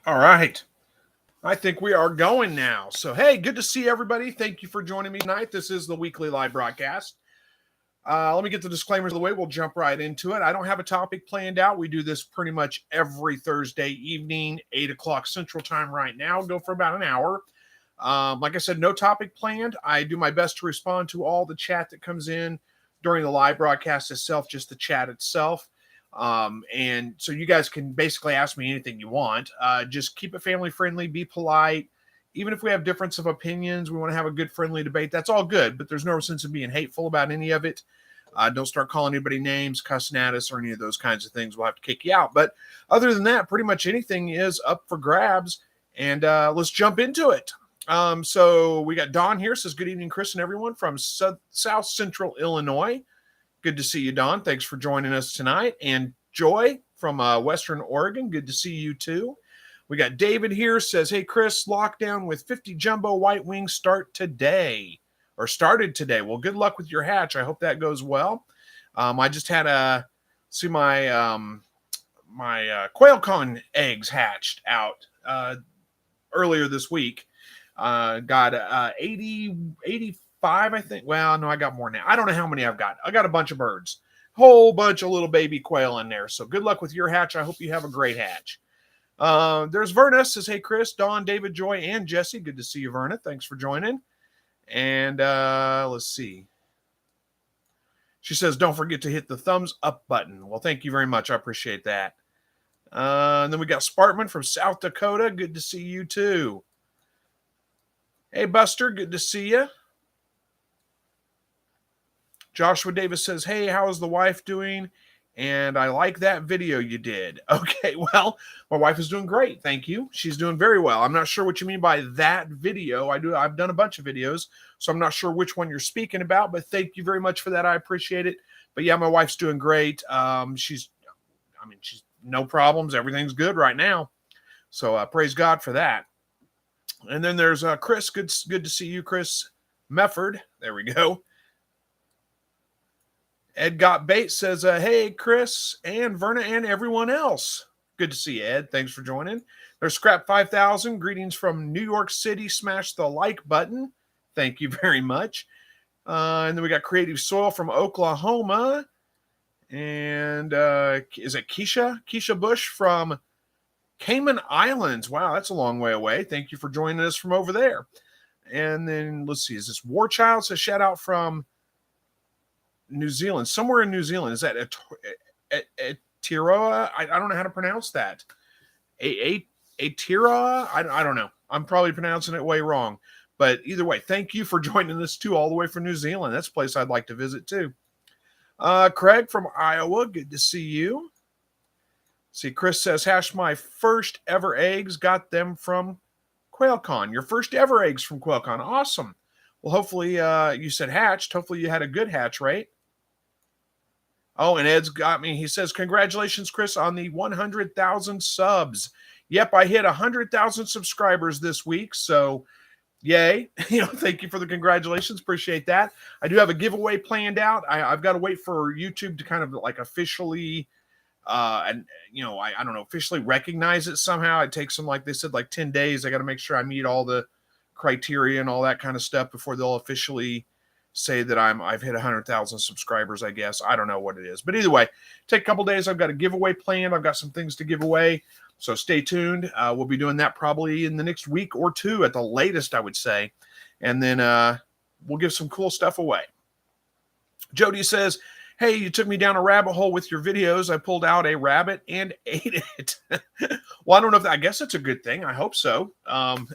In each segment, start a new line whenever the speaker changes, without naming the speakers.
All right. I think we are going now. So, hey, good to see everybody. Thank you for joining me tonight. This is the weekly live broadcast. Let me get the disclaimers of the way. We'll jump right into it. I don't have a topic planned out. We do this pretty much every Thursday evening, 8 o'clock Central Time right now. Go for about an hour. Like I said, no topic planned. I do my best to respond to all the chat that comes in during the live broadcast itself, just the chat itself. And so you guys can basically ask me anything you want. Just keep it family friendly, be polite. Even if we have difference of opinions, we want to have a good friendly debate. That's all good, but there's no sense in being hateful about any of it. Don't start calling anybody names, cussing at us, or any of those kinds of things. We'll have to kick you out. But other than that, pretty much anything is up for grabs. And let's jump into it. So we got Don here. Says, good evening, Chris and everyone from South Central Illinois. Good to see you, Don. Thanks for joining us tonight. And Joy from Western Oregon. Good to see you, too. We got David here. Says, hey, Chris, lockdown with 50 jumbo white wings started today. Well, good luck with your hatch. I hope that goes well. I just had my quail con eggs hatched out earlier this week. Got 85, I think. Well, no, I got more now. I don't know how many I've got. I got a bunch of birds. Whole bunch of little baby quail in there. So good luck with your hatch. I hope you have a great hatch. There's Verna. Says, hey, Chris, Dawn, David, Joy, and Jesse. Good to see you, Verna. Thanks for joining. And let's see. She says, don't forget to hit the thumbs up button. Well, thank you very much. I appreciate that. And then we got Spartman from South Dakota. Good to see you, too. Hey, Buster. Good to see you. Joshua Davis says, hey, how is the wife doing? And I like that video you did. Okay, well, my wife is doing great. Thank you. She's doing very well. I'm not sure what you mean by that video. I've done a bunch of videos, so I'm not sure which one you're speaking about, but thank you very much for that. I appreciate it. But yeah, my wife's doing great. She's no problems. Everything's good right now. So praise God for that. And then there's Chris. Good to see you, Chris Mefford. There we go. Ed Got Bait says, hey, Chris and Verna and everyone else. Good to see you, Ed. Thanks for joining. There's Scrap 5000. Greetings from New York City. Smash the like button. Thank you very much. And then we got Creative Soil from Oklahoma. And is it Keisha? Keisha Bush from Cayman Islands. Wow, that's a long way away. Thank you for joining us from over there. And then let's see. Is this War Child? So shout out from New Zealand, somewhere in New Zealand. Is that Atiroa? I don't know how to pronounce that. Atira? I don't know. I'm probably pronouncing it way wrong. But either way, thank you for joining us too, all the way from New Zealand. That's a place I'd like to visit too. Craig from Iowa, good to see you. See, Chris says, hash my first ever eggs. Got them from QuailCon. Your first ever eggs from QuailCon. Awesome. Well, hopefully you said hatched. Hopefully you had a good hatch rate. Oh, and Ed's got me. He says, congratulations, Chris, on the 100,000 subs. Yep, I hit 100,000 subscribers this week. So, yay. Thank you for the congratulations. Appreciate that. I do have a giveaway planned out. I've got to wait for YouTube to kind of like officially, I don't know, officially recognize it somehow. It takes them, like they said, like 10 days. I got to make sure I meet all the criteria and all that kind of stuff before they'll officially say that I've hit 100,000 subscribers, I guess. I don't know what it is. But either way, take a couple days. I've got a giveaway planned. I've got some things to give away. So stay tuned. We'll be doing that probably in the next week or two at the latest, I would say. And then we'll give some cool stuff away. Jody says, hey, you took me down a rabbit hole with your videos. I pulled out a rabbit and ate it. Well, I don't know I guess it's a good thing. I hope so. God,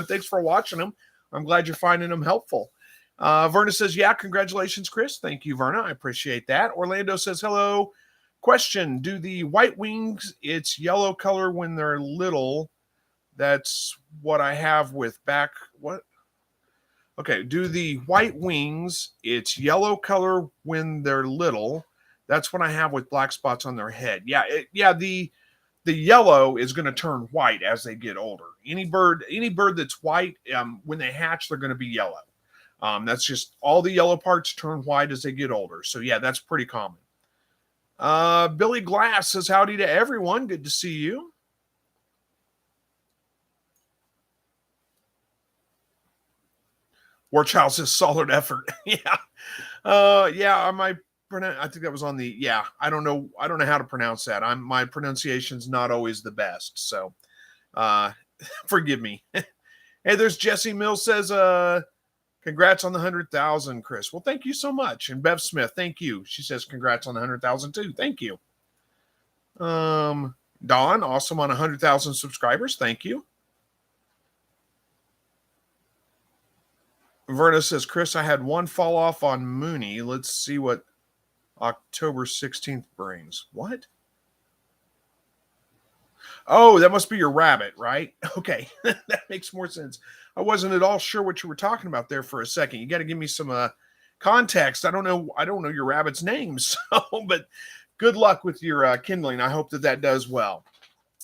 thanks for watching them. I'm glad you're finding them helpful. Verna says, yeah, congratulations, Chris. Thank you, Verna. I appreciate that. Orlando says, hello. Question, do the white wings, it's yellow color when they're little. That's what I have with back. What? Okay, do the white wings, it's yellow color when they're little. That's what I have with black spots on their head. Yeah, the yellow is going to turn white as they get older. Any bird that's white, when they hatch, they're going to be yellow. That's just all the yellow parts turn white as they get older. So yeah, that's pretty common. Billy Glass says, howdy to everyone. Good to see you. Warchild says solid effort. Yeah. Yeah, I think that was on the, yeah, I don't know how to pronounce that. My pronunciation's not always the best. So, forgive me. Hey, there's Jesse Mills says, congrats on the 100,000, Chris. Well, thank you so much. And Bev Smith, thank you. She says, congrats on the 100,000 too. Thank you. Dawn, awesome on 100,000 subscribers. Thank you. Verna says, Chris, I had one fall off on Mooney. Let's see what October 16th brings. What? Oh, that must be your rabbit, right? Okay. That makes more sense. I wasn't at all sure what you were talking about there for a second. You got to give me some context. I don't know your rabbit's name. So, but good luck with your kindling. I hope that does well.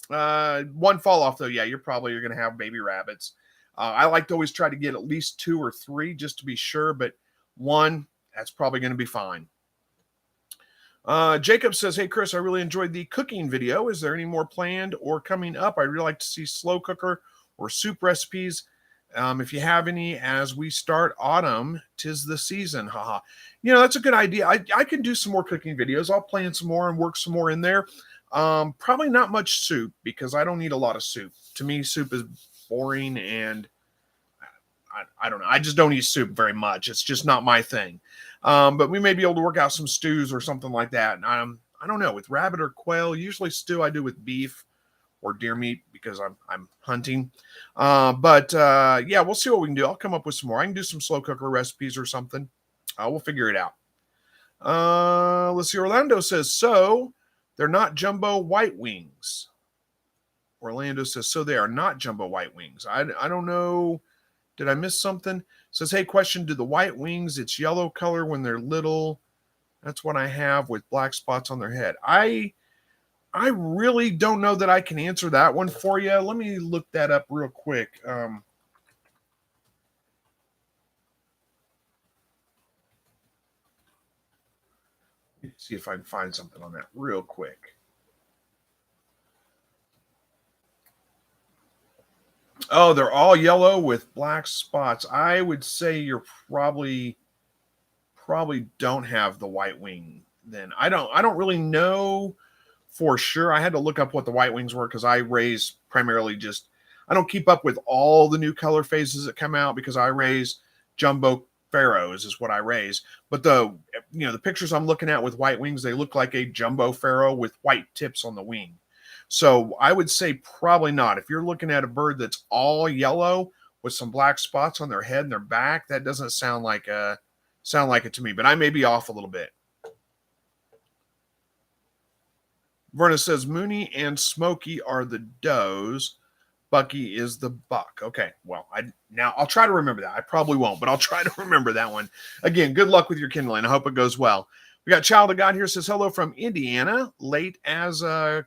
One fall off though. Yeah, you're going to have baby rabbits. I like to always try to get at least 2 or 3 just to be sure, but one, that's probably going to be fine. Jacob says, hey, Chris, I really enjoyed the cooking video. Is there any more planned or coming up? I'd really like to see slow cooker or soup recipes. If you have any, as we start autumn, 'tis the season. Haha. That's a good idea. I can do some more cooking videos. I'll plan some more and work some more in there. Probably not much soup because I don't need a lot of soup. To me, soup is boring and I don't know. I just don't eat soup very much. It's just not my thing. But we may be able to work out some stews or something like that. And I don't know, with rabbit or quail. Usually stew I do with beef or deer meat because I'm hunting. Yeah, we'll see what we can do. I'll come up with some more. I can do some slow cooker recipes or something. We'll figure it out. Let's see. Orlando says, so they're not jumbo white wings. Orlando says, so they are not jumbo white wings. I don't know. Did I miss something? Says, hey, question, do the white wings, it's yellow color when they're little? That's what I have with black spots on their head. I really don't know that I can answer that one for you. Let me look that up real quick. Let's see if I can find something on that real quick. Oh, they're all yellow with black spots. I would say you're probably don't have the white wing then. I don't really know for sure. I had to look up what the white wings were because I raise primarily I don't keep up with all the new color phases that come out because I raise jumbo pharaohs is what I raise. But the pictures I'm looking at with white wings, they look like a jumbo pharaoh with white tips on the wing. So I would say probably not. If you're looking at a bird that's all yellow with some black spots on their head and their back, that doesn't sound like it to me, but I may be off a little bit. Verna says Mooney and Smokey are the does. Bucky is the buck. Okay, well, I'll try to remember that. I probably won't, but I'll try to remember that one. Again, good luck with your kindling. I hope it goes well. We got Child of God here, says hello from Indiana, late as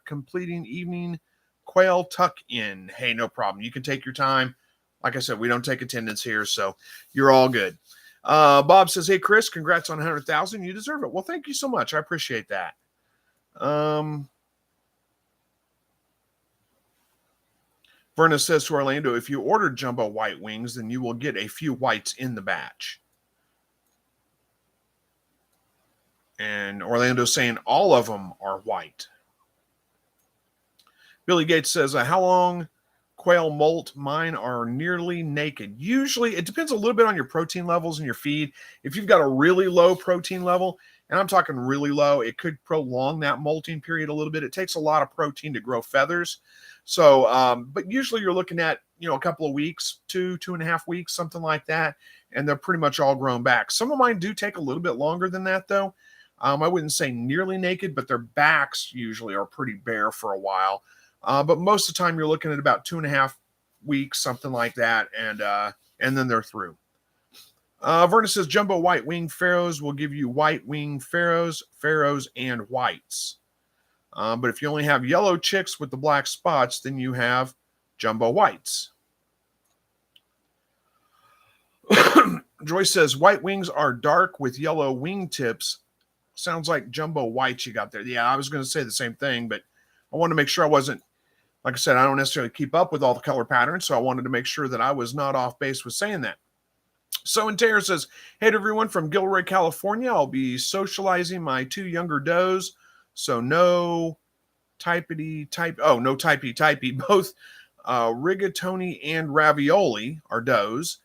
completing evening quail tuck in. Hey, no problem. You can take your time. Like I said, we don't take attendance here, so you're all good. Bob says, hey, Chris, congrats on 100,000. You deserve it. Well, thank you so much. I appreciate that. Verna says to Orlando, if you order jumbo white wings, then you will get a few whites in the batch. And Orlando's saying all of them are white. Billy Gates says, how long quail molt? Mine are nearly naked. Usually, it depends a little bit on your protein levels in your feed. If you've got a really low protein level, and I'm talking really low, it could prolong that molting period a little bit. It takes a lot of protein to grow feathers. So, but usually you're looking at, a couple of weeks, 2.5 weeks, something like that. And they're pretty much all grown back. Some of mine do take a little bit longer than that, though. I wouldn't say nearly naked, but their backs usually are pretty bare for a while. But most of the time you're looking at about 2.5 weeks, something like that. And then they're through. Verna says jumbo white wing pharaohs will give you white wing pharaohs, and whites. But if you only have yellow chicks with the black spots, then you have jumbo whites. Joyce says white wings are dark with yellow wing tips. Sounds like jumbo whites you got there. Yeah, I was going to say the same thing, but I wanted to make sure I wasn't, like I said, I don't necessarily keep up with all the color patterns, so I wanted to make sure that I was not off base with saying that. So and Taylor says, hey to everyone from Gilroy, California. I'll be socializing my 2 younger does. So no no typey. Both rigatoni and ravioli are does.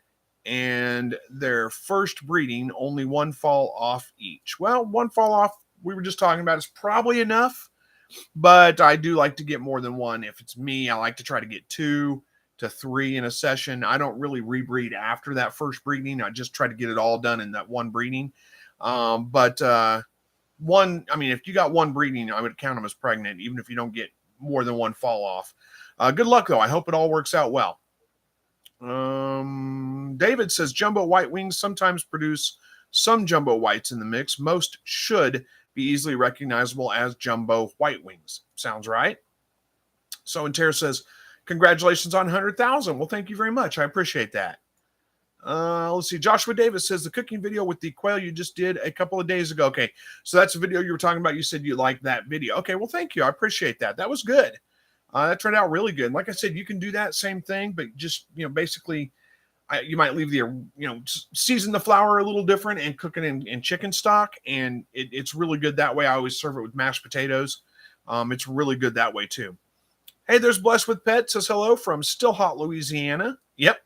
And their first breeding, only 1 fall off each. Well, 1 fall off, we were just talking about, is probably enough. But I do like to get more than 1. If it's me, I like to try to get 2 to 3 in a session. I don't really rebreed after that first breeding. I just try to get it all done in that 1 breeding. But if you got 1 breeding, I would count them as pregnant, even if you don't get more than 1 fall off. Good luck, though. I hope it all works out well. David says jumbo white wings sometimes produce some jumbo whites in the mix. Most should be easily recognizable as jumbo white wings. Sounds right. So and Tara says, congratulations on 100,000. Well, thank you very much. I appreciate that. Let's see. Joshua Davis says the cooking video with the quail you just did a couple of days ago. Okay, so that's a video you were talking about. You said you liked that video. Okay, well, thank you. I appreciate that. That was good. That turned out really good. Like I said, you can do that same thing, but just, basically, you might leave season the flour a little different and cook it in chicken stock, and it's really good that way. I always serve it with mashed potatoes. It's really good that way too. Hey, there's Blessed with Pet, says hello from Still Hot, Louisiana. Yep.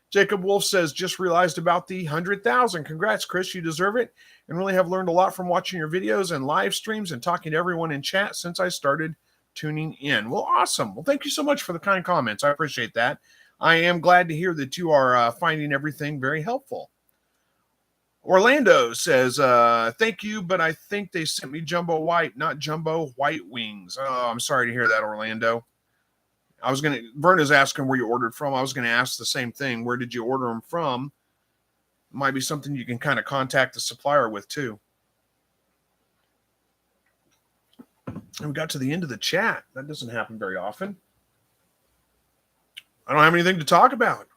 Jacob Wolf says, just realized about the 100,000. Congrats, Chris. You deserve it, and really have learned a lot from watching your videos and live streams and talking to everyone in chat since I started tuning in. Well, awesome. Well, thank you so much for the kind comments. I appreciate that. I am glad to hear that you are finding everything very helpful. Orlando says, thank you, but I think they sent me jumbo white, not jumbo white wings. Oh, I'm sorry to hear that, Orlando. Verna's asking where you ordered from. I was going to ask the same thing. Where did you order them from? Might be something you can kind of contact the supplier with too. And we got to the end of the chat. That doesn't happen very often. I don't have anything to talk about.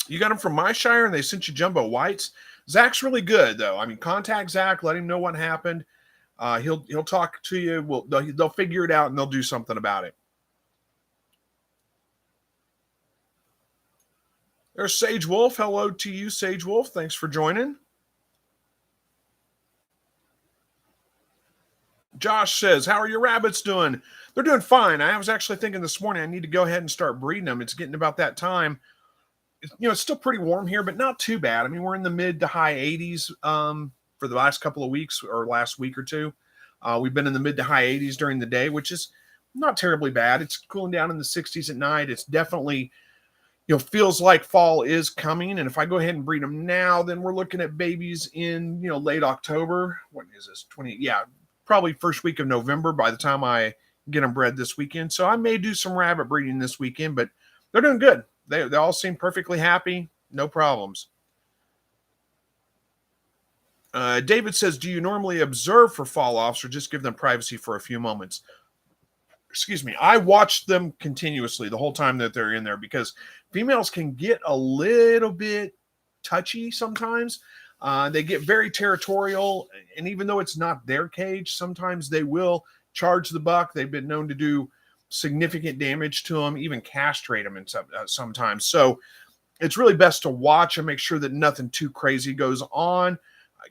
You got them from my Shire and they sent you jumbo whites. Zach's really good, though. I mean, contact Zach, let him know what happened. He'll talk to you. They'll figure it out and they'll do something about it. There's Sage Wolf. Hello to you, Sage Wolf. Thanks for joining. Josh says, how are your rabbits doing? They're doing fine. I was actually thinking this morning I need to go ahead and start breeding them. It's getting about that time. It's still pretty warm here, but not too bad. I mean, we're in the mid to high 80s for the last couple of weeks or last week or two. We've been in the mid to high 80s during the day, which is not terribly bad. It's cooling down in the 60s at night. It's definitely, feels like fall is coming. And if I go ahead and breed them now, then we're looking at babies in, late October. What is this? Probably first week of November by the time I get them bred this weekend. So I may do some rabbit breeding this weekend, but they're doing good. They all seem perfectly happy. No problems. David says, do you normally observe for fall-offs or just give them privacy for a few moments? Excuse me. I watch them continuously the whole time that they're in there because females can get a little bit touchy sometimes. They get very territorial, and even though it's not their cage, sometimes they will charge the buck. They've been known to do significant damage to them, even castrate them sometimes. So it's really best to watch and make sure that nothing too crazy goes on.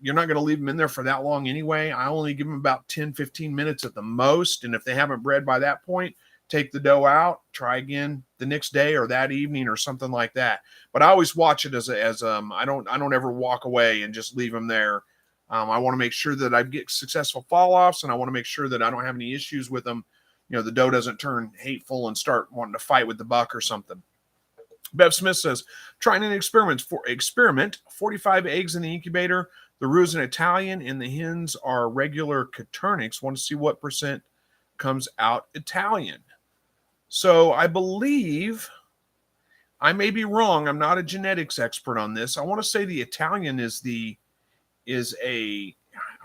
You're not going to leave them in there for that long anyway. I only give them about 10, 15 minutes at the most. And if they haven't bred by that point, take the doe out, try again the next day or that evening or something like that. But I always watch it as I don't ever walk away and just leave them there. I want to make sure that I get successful fall-offs, and I want to make sure that I don't have any issues with them. The doe doesn't turn hateful and start wanting to fight with the buck or something. Bev Smith says, trying an experiment, 45 eggs in the incubator. The roux is an Italian, and the hens are regular Coturnix. Want to see what percent comes out Italian. So I believe, I may be wrong. I'm not a genetics expert on this. I want to say the Italian I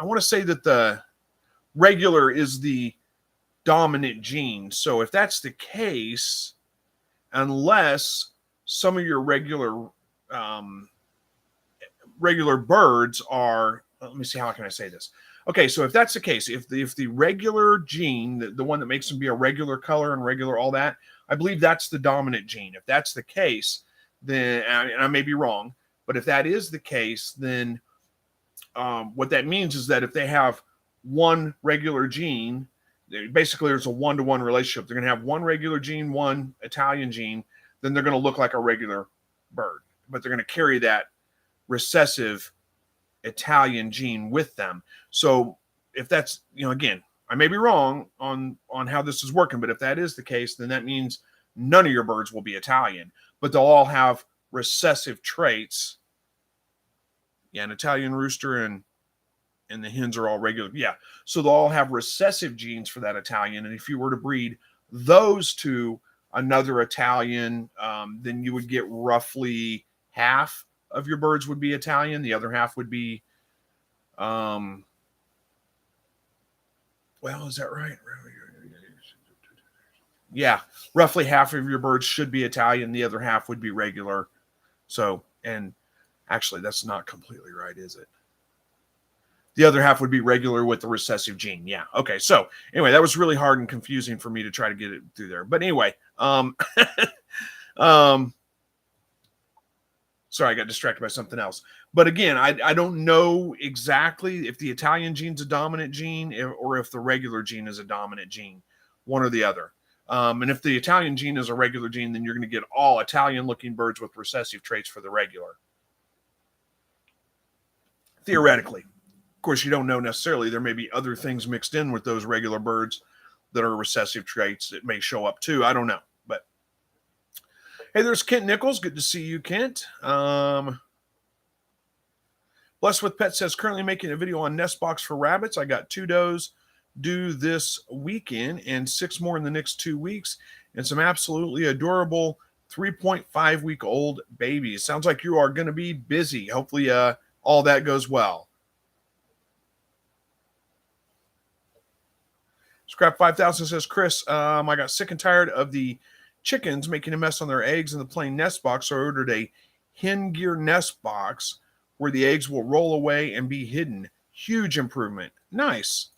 want to say that the regular is the dominant gene. So if that's the case, unless some of your regular birds are, let me see, how can I say this? Okay, so if that's the case, if the regular gene, the one that makes them be a regular color and regular all that, I believe that's the dominant gene. If that's the case, then, and I may be wrong, but if that is the case, then what that means is that if they have one regular gene, basically there's a one-to-one relationship. They're going to have one regular gene, one Italian gene, then they're going to look like a regular bird, but they're going to carry that recessive Italian gene with them. So if that's, again, I may be wrong on how this is working, but if that is the case, then that means none of your birds will be Italian, but they'll all have recessive traits. Yeah, an Italian rooster and the hens are all regular. Yeah, so they'll all have recessive genes for that Italian. And if you were to breed those to another Italian, then you would get roughly half of your birds would be Italian. The other half would be, well, is that right? Yeah, roughly half of your birds should be Italian. The other half would be regular. So, and actually, that's not completely right, is it? The other half would be regular with the recessive gene. Yeah. Okay. So anyway, that was really hard and confusing for me to try to get it through there. But anyway, sorry, I got distracted by something else. But again, I don't know exactly if the Italian gene's a dominant gene or if the regular gene is a dominant gene, one or the other. And if the Italian gene is a regular gene, then you're going to get all Italian-looking birds with recessive traits for the regular. Theoretically. Of course, you don't know necessarily. There may be other things mixed in with those regular birds that are recessive traits that may show up too. I don't know. But hey, there's Kent Nichols. Good to see you, Kent. Blessed with Pet says, currently making a video on nest box for rabbits. I got 2 does due this weekend and 6 more in the next 2 weeks. And some absolutely adorable 3.5-week-old babies. Sounds like you are going to be busy. Hopefully all that goes well. Scrap 5000 says, Chris, I got sick and tired of the chickens making a mess on their eggs in the plain nest box, so I ordered a hen gear nest box where the eggs will roll away and be hidden. Huge improvement. Nice.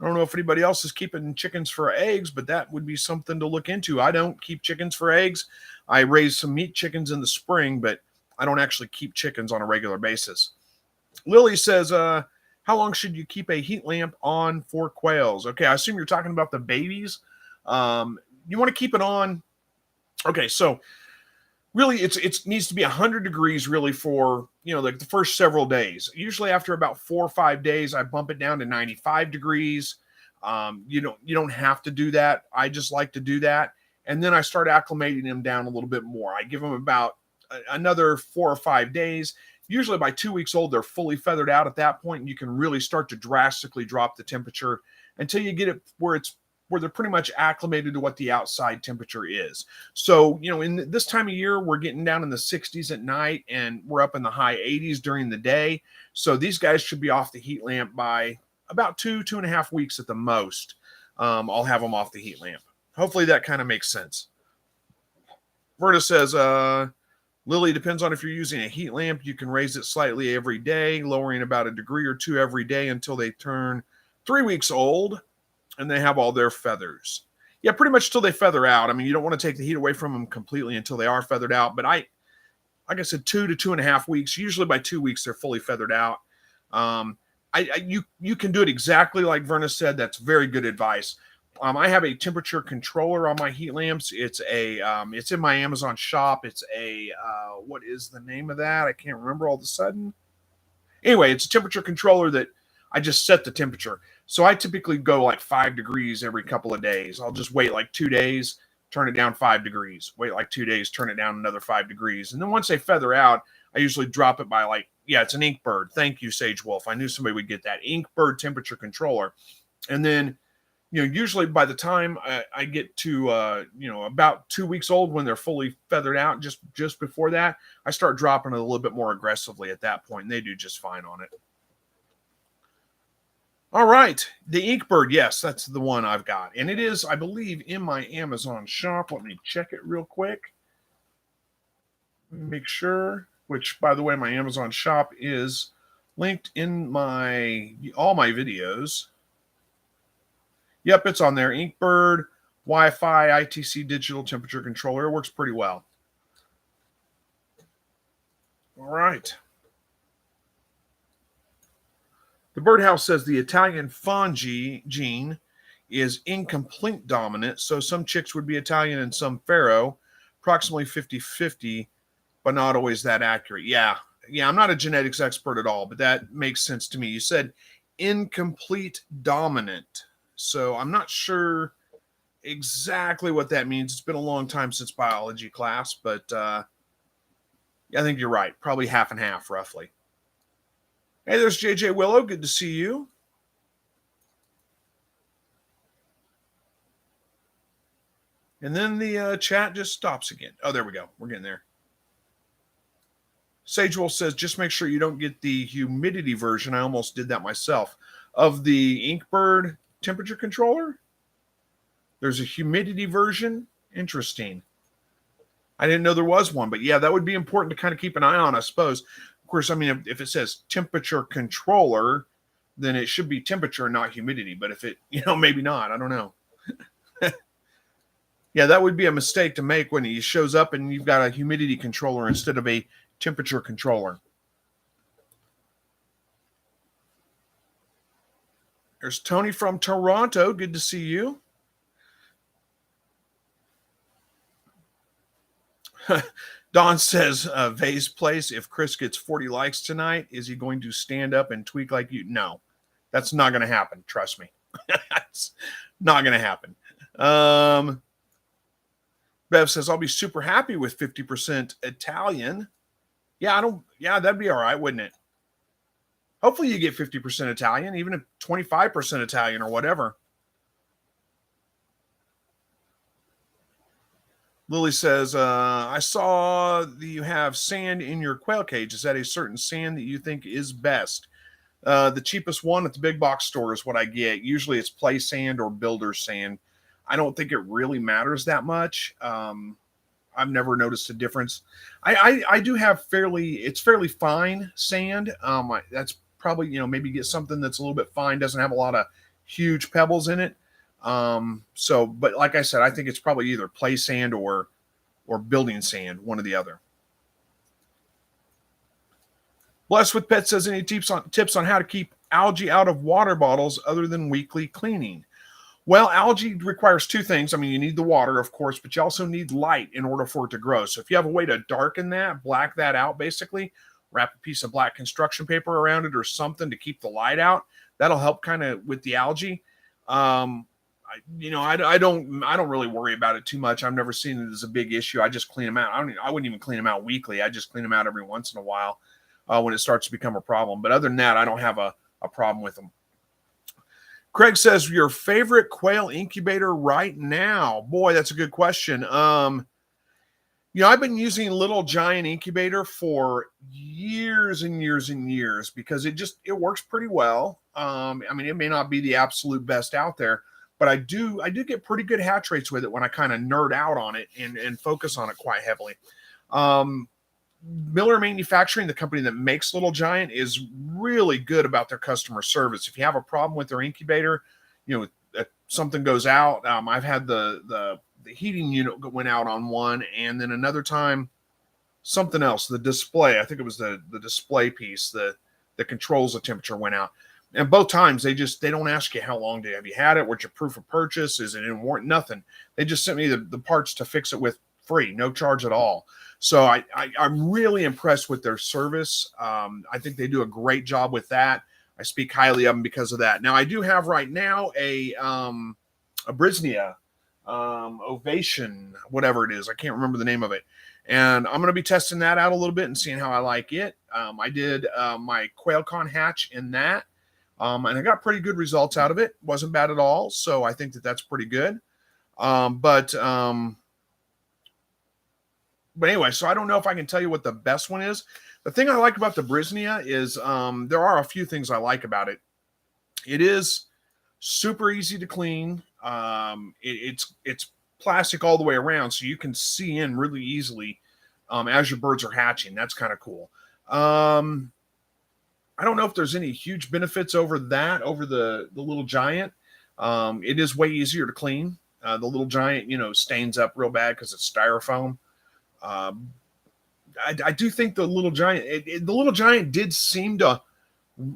I don't know if anybody else is keeping chickens for eggs, but that would be something to look into. I don't keep chickens for eggs. I raise some meat chickens in the spring, but I don't actually keep chickens on a regular basis. Lily says, how long should you keep a heat lamp on for quails? Okay, I assume you're talking about the babies. You want to keep it on. Okay, so really it needs to be 100 degrees really for, like the first several days. Usually after about 4 or 5 days, I bump it down to 95 degrees. You don't have to do that. I just like to do that. And then I start acclimating them down a little bit more. I give them about another 4 or 5 days. Usually by 2 weeks old, they're fully feathered out at that point, and you can really start to drastically drop the temperature until you get it where they're pretty much acclimated to what the outside temperature is. So, in this time of year, we're getting down in the 60s at night, and we're up in the high 80s during the day. So these guys should be off the heat lamp by about 2.5 weeks at the most. I'll have them off the heat lamp. Hopefully that kind of makes sense. Verna says, Lily, depends on if you're using a heat lamp. You can raise it slightly every day, lowering about a degree or 2 every day until they turn 3 weeks old and they have all their feathers. Yeah, pretty much till they feather out. I mean, you don't want to take the heat away from them completely until they are feathered out. But like I said, 2 to 2.5 weeks. Usually by 2 weeks, they're fully feathered out. You can do it exactly like Verna said. That's very good advice. I have a temperature controller on my heat lamps. It's in my Amazon shop. It's what is the name of that? I can't remember all of a sudden. Anyway, it's a temperature controller that I just set the temperature. So I typically go like 5 degrees every couple of days. I'll just wait like 2 days, turn it down 5 degrees. Wait like 2 days, turn it down another 5 degrees. And then once they feather out, I usually drop it by it's an Inkbird. Thank you, Sage Wolf. I knew somebody would get that Inkbird temperature controller. And then usually by the time I get to, about 2 weeks old when they're fully feathered out, just before that, I start dropping it a little bit more aggressively at that point, and they do just fine on it. All right. The Inkbird, yes, that's the one I've got. And it is, I believe, in my Amazon shop. Let me check it real quick. Make sure, which, by the way, my Amazon shop is linked in all my videos. Yep, it's on there. Inkbird, Wi-Fi, ITC digital temperature controller. It works pretty well. All right. The birdhouse says the Italian fawn gene is incomplete dominant, so some chicks would be Italian and some Pharaoh, approximately 50-50, but not always that accurate. Yeah, I'm not a genetics expert at all, but that makes sense to me. You said incomplete dominant, so I'm not sure exactly what that means. It's been a long time since biology class, but I think you're right. Probably half and half, roughly. Hey, there's JJ Willow. Good to see you. And then the chat just stops again. Oh, there we go. We're getting there. Sagewolf says, just make sure you don't get the humidity version. I almost did that myself. Of the Inkbird temperature controller, there's a humidity version. Interesting. I didn't know there was one, but yeah, that would be important to kind of keep an eye on, I suppose. Of course, I mean, if it says temperature controller, then it should be temperature and not humidity. But if it, maybe not. I don't know. Yeah, that would be a mistake to make when he shows up and you've got a humidity controller instead of a temperature controller. There's Tony from Toronto. Good to see you. Don says, Vay's place, if Chris gets 40 likes tonight, is he going to stand up and tweak like you? No, that's not going to happen. Trust me. That's not going to happen. Bev says, I'll be super happy with 50% Italian. Yeah, that'd be all right, wouldn't it? Hopefully you get 50% Italian, even if 25% Italian or whatever. Lily says, I saw that you have sand in your quail cage. Is that a certain sand that you think is best? The cheapest one at the big box store is what I get. Usually it's play sand or builder sand. I don't think it really matters that much. I've never noticed a difference. I do have fairly fine sand. That's probably, maybe get something that's a little bit fine, doesn't have a lot of huge pebbles in it. But like I said, I think it's probably either play sand or building sand, one or the other. Blessed with Pet says, any tips on how to keep algae out of water bottles other than weekly cleaning? Well, algae requires two things. I mean, you need the water, of course, but you also need light in order for it to grow. So if you have a way to darken that, black that out, basically, wrap a piece of black construction paper around it or something to keep the light out, that'll help kind of with the algae. I don't really worry about it too much. I've never seen it as a big issue. I just clean them out. I wouldn't even clean them out weekly. I just clean them out every once in a while when it starts to become a problem. But other than that, I don't have a problem with them. Craig says, your favorite quail incubator right now? Boy, that's a good question. I've been using Little Giant Incubator for years and years and years because it works pretty well. It may not be the absolute best out there, but I do get pretty good hatch rates with it when I kind of nerd out on it and focus on it quite heavily. Miller Manufacturing, the company that makes Little Giant, is really good about their customer service. If you have a problem with their incubator, something goes out. I've had the heating unit went out on one, and then another time, something else, the display. I think it was the display piece that controls the temperature went out. And both times they don't ask you how long have you had it, what's your proof of purchase, is it in warranty, nothing. They just sent me the parts to fix it with free, no charge at all. So I'm really impressed with their service. I think they do a great job with that. I speak highly of them because of that. Now I do have right now a Brisnia Ovation, whatever it is. I can't remember the name of it. And I'm going to be testing that out a little bit and seeing how I like it. I did my QuailCon hatch in that. And I got pretty good results out of it. Wasn't bad at all. So I think that's pretty good. But anyway, so I don't know if I can tell you what the best one is. The thing I like about the Brisnia is there are a few things I like about it. It is super easy to clean. It's plastic all the way around, so you can see in really easily as your birds are hatching. That's kind of cool. I don't know if there's any huge benefits over the Little Giant. It is way easier to clean. The Little Giant, stains up real bad because it's styrofoam. I do think the Little Giant, the Little Giant did seem to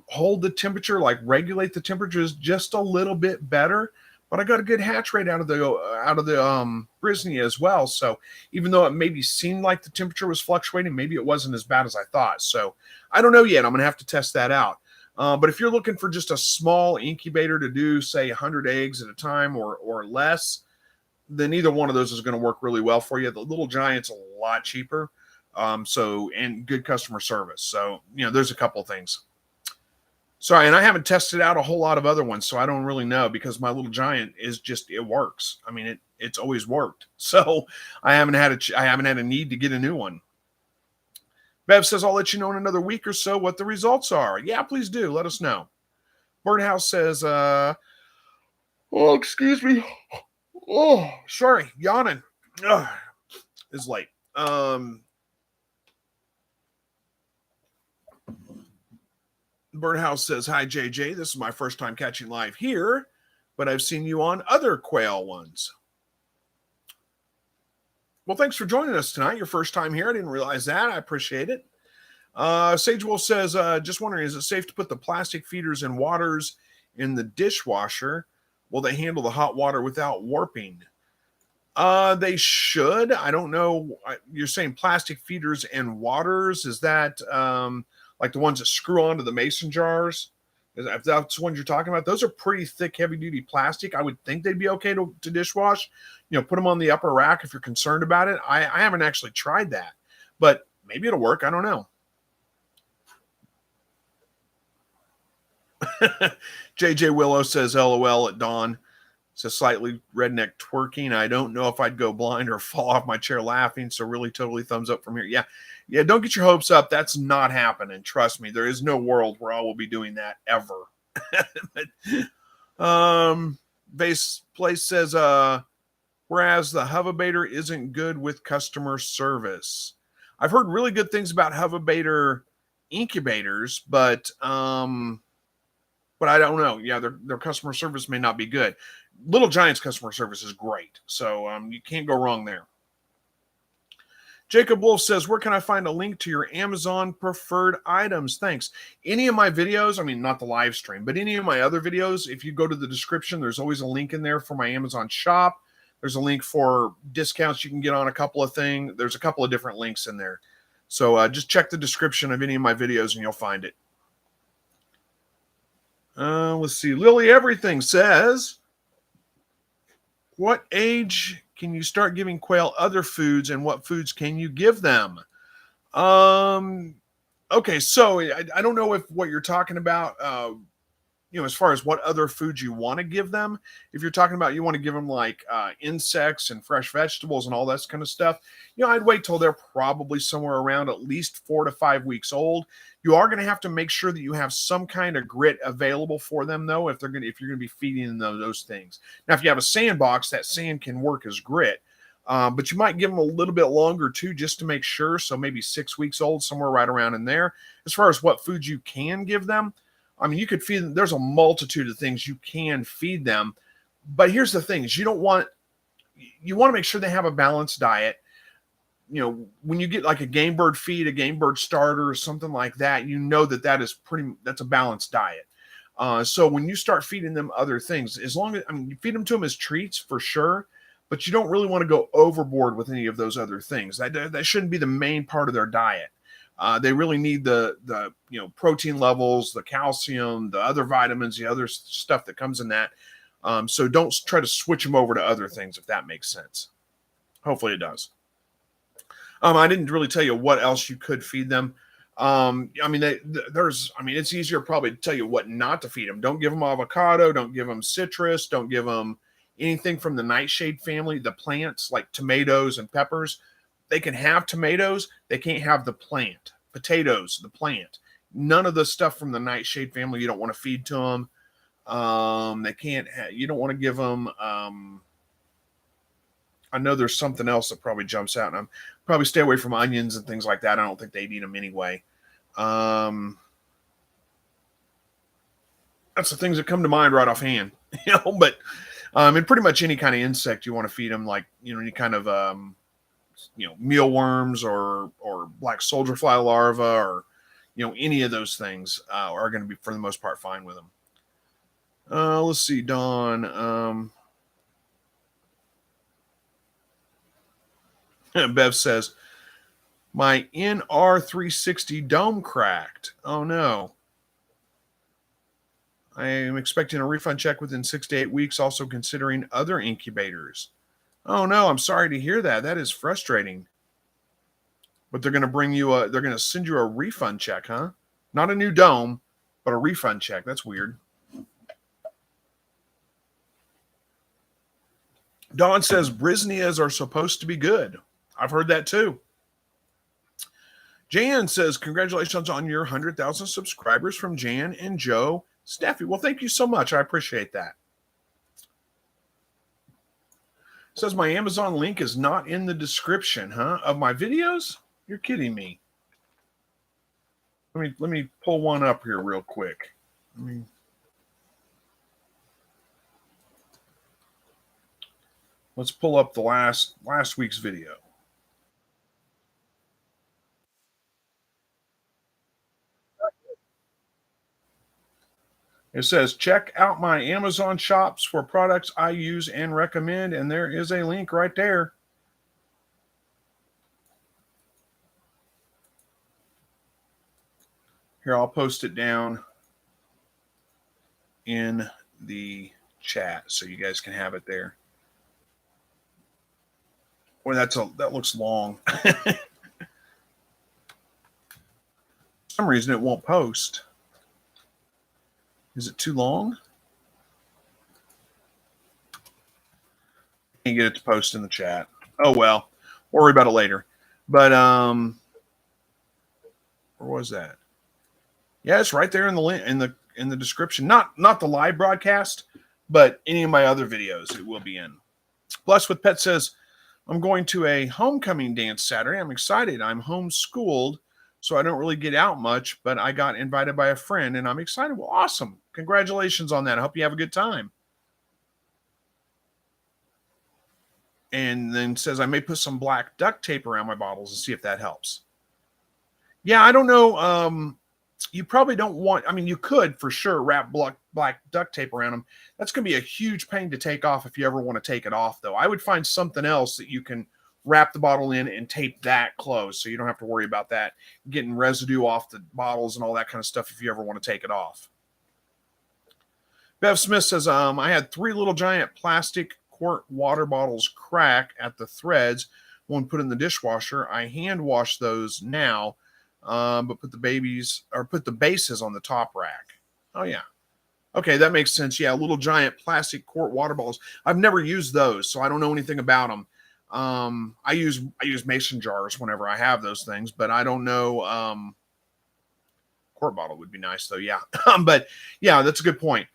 hold the temperature, like regulate the temperatures just a little bit better. But I got a good hatch rate out of the Brisney as well. So even though it maybe seemed like the temperature was fluctuating, maybe it wasn't as bad as I thought. So I don't know yet. I'm gonna have to test that out. But if you're looking for just a small incubator to do, say, 100 eggs at a time or less, then either one of those is going to work really well for you. The Little Giant's a lot cheaper, and good customer service. So there's a couple of things. Sorry, and I haven't tested out a whole lot of other ones, so I don't really know because my Little Giant is just it works. I mean, it's always worked. So I haven't had a need to get a new one. Bev says, I'll let you know in another week or so what the results are. Yeah, please do. Let us know. Birdhouse says, oh, excuse me. Oh, sorry. Yawning. Ugh, it's late. Birdhouse says, hi, JJ. This is my first time catching live here, but I've seen you on other quail ones. Well, thanks for joining us tonight. Your first time here. I didn't realize that. I appreciate it. Sage Wolf says, just wondering, is it safe to put the plastic feeders and waters in the dishwasher? Will they handle the hot water without warping? They should. I don't know. You're saying plastic feeders and waters. Is that like the ones that screw onto the mason jars? If that's the ones you're talking about, those are pretty thick, heavy-duty plastic. I would think they'd be okay to dishwash. Put them on the upper rack if you're concerned about it. I haven't actually tried that, but maybe it'll work. I don't know. JJ Willow says, LOL at dawn. Says slightly redneck twerking. I don't know if I'd go blind or fall off my chair laughing. So really, totally thumbs up from here. Yeah. Don't get your hopes up. That's not happening. Trust me. There is no world where I will be doing that ever. Base Place says, whereas the Hovabator isn't good with customer service. I've heard really good things about Hovabator incubators, but I don't know. Yeah, their customer service may not be good. Little Giant's customer service is great, so you can't go wrong there. Jacob Wolf says, where can I find a link to your Amazon preferred items? Thanks. Any of my videos, I mean, not the live stream, but any of my other videos, if you go to the description, there's always a link in there for my Amazon shop. There's a link for discounts you can get on a couple of things. There's a couple of different links in there. So just check the description of any of my videos and you'll find it. Let's see. Lily Everything says, what age can you start giving quail other foods and what foods can you give them? Okay, so I don't know if what you're talking about, as far as what other foods you want to give them. If you're talking about you want to give them like insects and fresh vegetables and all that kind of stuff, I'd wait till they're probably somewhere around at least 4 to 5 weeks old. You are going to have to make sure that you have some kind of grit available for them, though, if you're going to be feeding them those things. Now, if you have a sandbox, that sand can work as grit. But you might give them a little bit longer too, just to make sure. So maybe 6 weeks old, somewhere right around in there. As far as what foods you can give them, I mean, you could feed them. There's a multitude of things you can feed them. But here's the thing: is you want to make sure they have a balanced diet. When you get like a game bird feed, a game bird starter, or something like that, that's a balanced diet. So when you start feeding them other things, as long as you feed them to them as treats for sure, but you don't really want to go overboard with any of those other things. That shouldn't be the main part of their diet. They really need the protein levels, the calcium, the other vitamins, the other stuff that comes in that. So don't try to switch them over to other things, if that makes sense. Hopefully it does. I didn't really tell you what else you could feed them. It's easier probably to tell you what not to feed them. Don't give them avocado. Don't give them citrus. Don't give them anything from the nightshade family, the plants like tomatoes and peppers. They can have tomatoes. They can't have the plant. Potatoes, the plant. None of the stuff from the nightshade family you don't want to feed to them. You don't want to give them. I know there's something else that probably jumps out, and I'm probably stay away from onions and things like that. I don't think they'd eat them anyway. That's the things that come to mind right offhand, But in pretty much any kind of insect you want to feed them, like any kind of mealworms or black soldier fly larvae or any of those things are going to be for the most part fine with them. Let's see, Dawn. Bev says, my NR360 dome cracked. Oh no. I am expecting a refund check within 6 to 8 weeks, also considering other incubators. Oh no, I'm sorry to hear that. That is frustrating. But they're going to they're going to send you a refund check, huh? Not a new dome, but a refund check. That's weird. Dawn says Brisnias are supposed to be good. I've heard that too. Jan says, congratulations on your 100,000 subscribers from Jan and Joe Staffy. Well, thank you so much. I appreciate that. Says my Amazon link is not in the description, huh? Of my videos? You're kidding me. Let me pull one up here real quick. Let's pull up the last week's video. It says, check out my Amazon shops for products I use and recommend. And there is a link right there. Here, I'll post it down in the chat so you guys can have it there. Boy, that looks long. For some reason, it won't post. Is it too long? Can't get it to post in the chat. Oh well, worry about it later. But where was that? Yeah, it's right there in the link in the description. Not the live broadcast, but any of my other videos it will be in. Blessed with Pet says, I'm going to a homecoming dance Saturday. I'm excited. I'm homeschooled, so I don't really get out much, but I got invited by a friend, and I'm excited. Well, awesome. Congratulations on that. I hope you have a good time. And then says, I may put some black duct tape around my bottles and see if that helps. Yeah, I don't know. You probably don't want, I mean, you could for sure wrap black duct tape around them. That's going to be a huge pain to take off if you ever want to take it off, though. I would find something else that you can wrap the bottle in and tape that closed so you don't have to worry about that, getting residue off the bottles and all that kind of stuff if you ever want to take it off. Bev Smith says, I had 3 little giant plastic quart water bottles crack at the threads. One put in the dishwasher. I hand wash those now, but put the bases on the top rack. Oh yeah. Okay, that makes sense. Yeah, little giant plastic quart water bottles. I've never used those, so I don't know anything about them. I use mason jars whenever I have those things, but I don't know. Quart bottle would be nice though. Yeah, but yeah, that's a good point.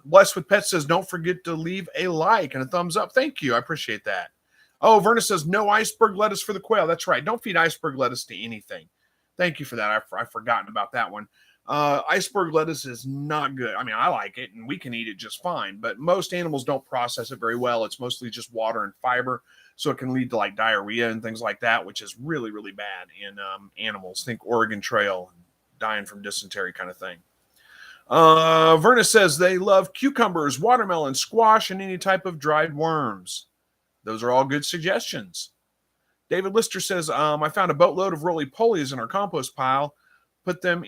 Blessed with Pets says, don't forget to leave a like and a thumbs up. Thank you. I appreciate that. Oh, Verna says, no iceberg lettuce for the quail. That's right. Don't feed iceberg lettuce to anything. Thank you for that. I've forgotten about that one. Iceberg lettuce is not good. I mean, I like it and we can eat it just fine, but most animals don't process it very well. It's mostly just water and fiber. So it can lead to like diarrhea and things like that, which is really, really bad in animals. Think Oregon Trail, dying from dysentery kind of thing. Verna says they love cucumbers, watermelon, squash, and any type of dried worms. Those are all good suggestions. David Lister says, I found a boatload of roly-polies in our compost pile, put them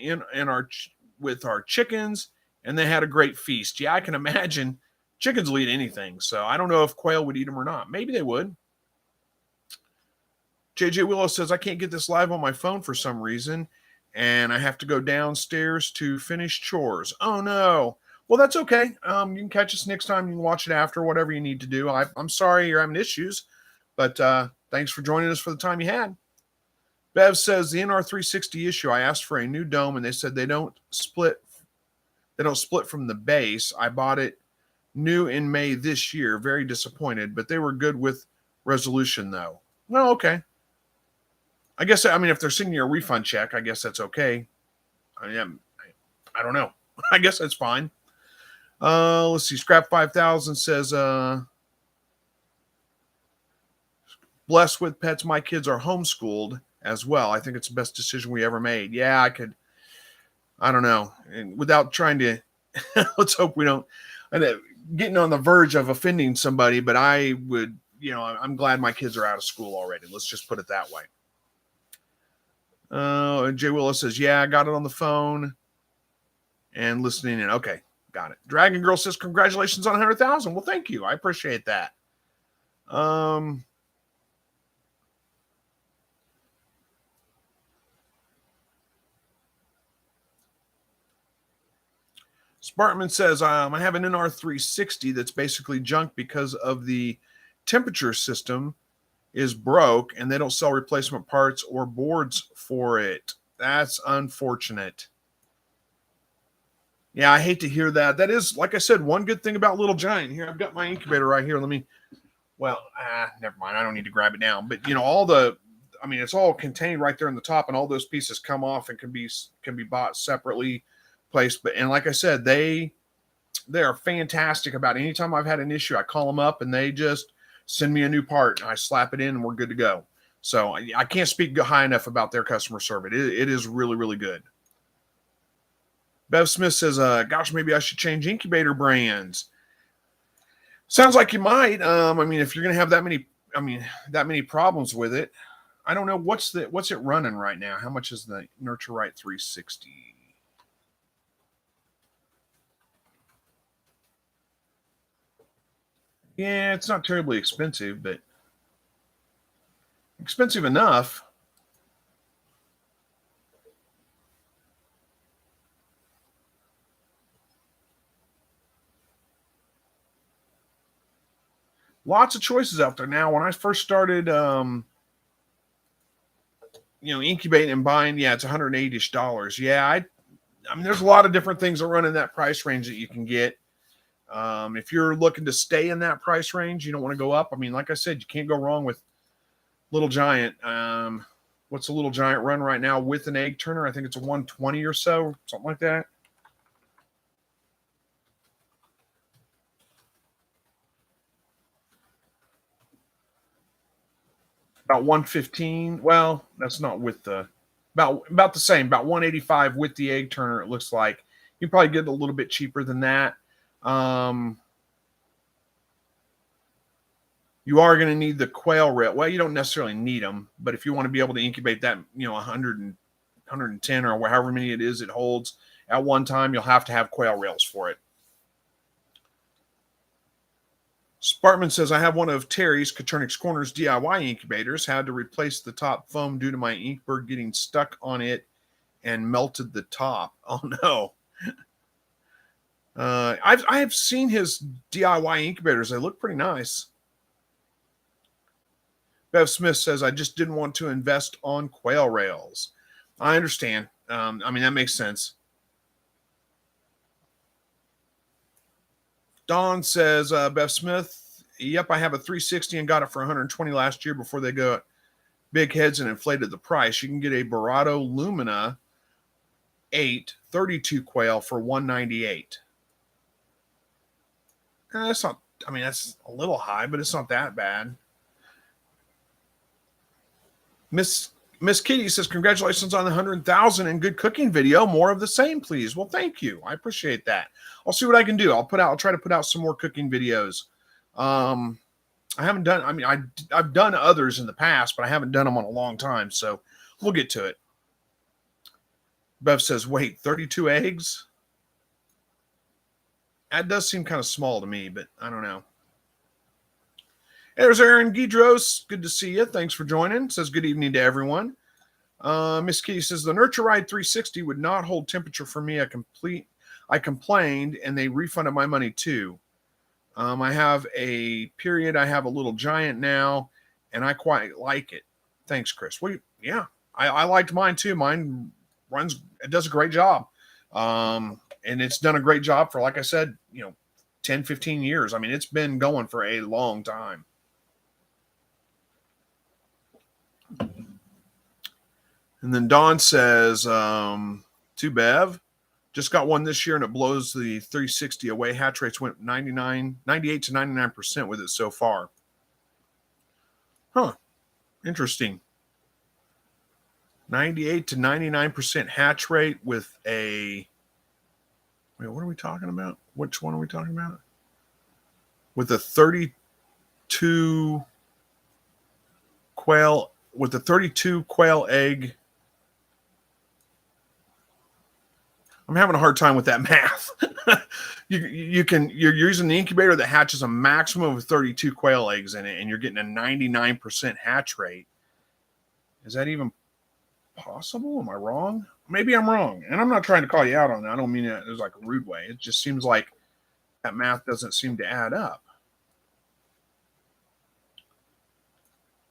with our chickens, and they had a great feast. Yeah, I can imagine. Chickens will eat anything, so I don't know if quail would eat them or not. Maybe they would. JJ Willow says, I can't get this live on my phone for some reason, and I have to go downstairs to finish chores. Oh, no. Well, that's okay. You can catch us next time. You can watch it after, whatever you need to do. I'm sorry you're having issues, but thanks for joining us for the time you had. Bev says, the NR360 issue, I asked for a new dome, and they said they don't split from the base. I bought it new in May this year. Very disappointed, but they were good with resolution, though. Well, okay. I guess, I mean, if they're sending you a refund check, I guess that's okay. I don't know. I guess that's fine. Let's see. Scrap 5000 says, blessed with pets. My kids are homeschooled as well. I think it's the best decision we ever made. Yeah, I don't know. And without trying to, let's hope we don't, getting on the verge of offending somebody, but I would, I'm glad my kids are out of school already. Let's just put it that way. Jay Willis says, yeah, I got it on the phone and listening in. Okay, got it. Dragon Girl says, congratulations on 100,000. Well, thank you. I appreciate that. Spartman says, I have an NR360 that's basically junk because of the temperature system is broke and they don't sell replacement parts or boards for it. That's unfortunate. Yeah, I hate to hear that. That is, like I said, one good thing about Little Giant. Here, I've got my incubator right here. Never mind. I don't need to grab it now. But, it's all contained right there in the top, and all those pieces come off and can be bought separately, placed. And like I said, they are fantastic about it. Anytime I've had an issue, I call them up and they just send me a new part and I slap it in and we're good to go. So I can't speak high enough about their customer service. It is really, really good. Bev Smith says, gosh, maybe I should change incubator brands. Sounds like you might. If you're going to have that many problems with it, I don't know. What's it running right now? How much is the Nurture Right 360? Yeah, it's not terribly expensive, but expensive enough. Lots of choices out there now. When I first started, incubating and buying, it's $180-ish. Yeah, there's a lot of different things that run in that price range that you can get. If you're looking to stay in that price range, you don't want to go up. Like I said, you can't go wrong with Little Giant. What's a Little Giant run right now with an egg turner? I think it's a 120 or so, something like that. About 115. Well, that's not with the about the same, about 185 with the egg turner. It looks like you probably get a little bit cheaper than that. You are going to need the quail rail. Well, you don't necessarily need them, but if you want to be able to incubate that, 100 and 110 or however many it is it holds at one time, you'll have to have quail rails for it. Spartman says, I have one of Terry's Coturnic's Corners DIY incubators. Had to replace the top foam due to my inkbird getting stuck on it and melted the top. Oh, no. I have seen his DIY incubators. They look pretty nice. Bev Smith says, I just didn't want to invest on quail rails. I understand. That makes sense. Don says, Bev Smith, yep, I have a 360 and got it for 120 last year before they got big heads and inflated the price. You can get a Barato Lumina 8 32 quail for 198. That's not, that's a little high, but it's not that bad. Miss Kitty says, congratulations on the 100,000 and good cooking video. More of the same, please. Well, thank you. I appreciate that. I'll see what I can do. I'll try to put out some more cooking videos. I haven't done, I've done others in the past, but I haven't done them in a long time. So we'll get to it. Bev says, wait, 32 eggs? That does seem kind of small to me, but I don't know. There's Aaron Guidros. Good to see you. Thanks for joining. Says good evening to everyone. Miss Kitty says the Nurture Ride 360 would not hold temperature for me. I complained and they refunded my money too. I have a period. I have a Little Giant now and I quite like it. Thanks, Chris. Well, yeah, I liked mine too. Mine it does a great job. And it's done a great job for, like I said, 10, 15 years. It's been going for a long time. And then Don says, to Bev, just got one this year and it blows the 360 away. Hatch rates went 98 to 99% with it so far. Huh. Interesting. 98 to 99% hatch rate with a. Wait, what are we talking about? Which one are we talking about? With a 32 quail, with a 32 quail egg. I'm having a hard time with that math. You're using the incubator that hatches a maximum of 32 quail eggs in it, and you're getting a 99% hatch rate. Is that even possible? Am I wrong? Maybe I'm wrong, and I'm not trying to call you out on that. I don't mean it as like a rude way. It just seems like that math doesn't seem to add up.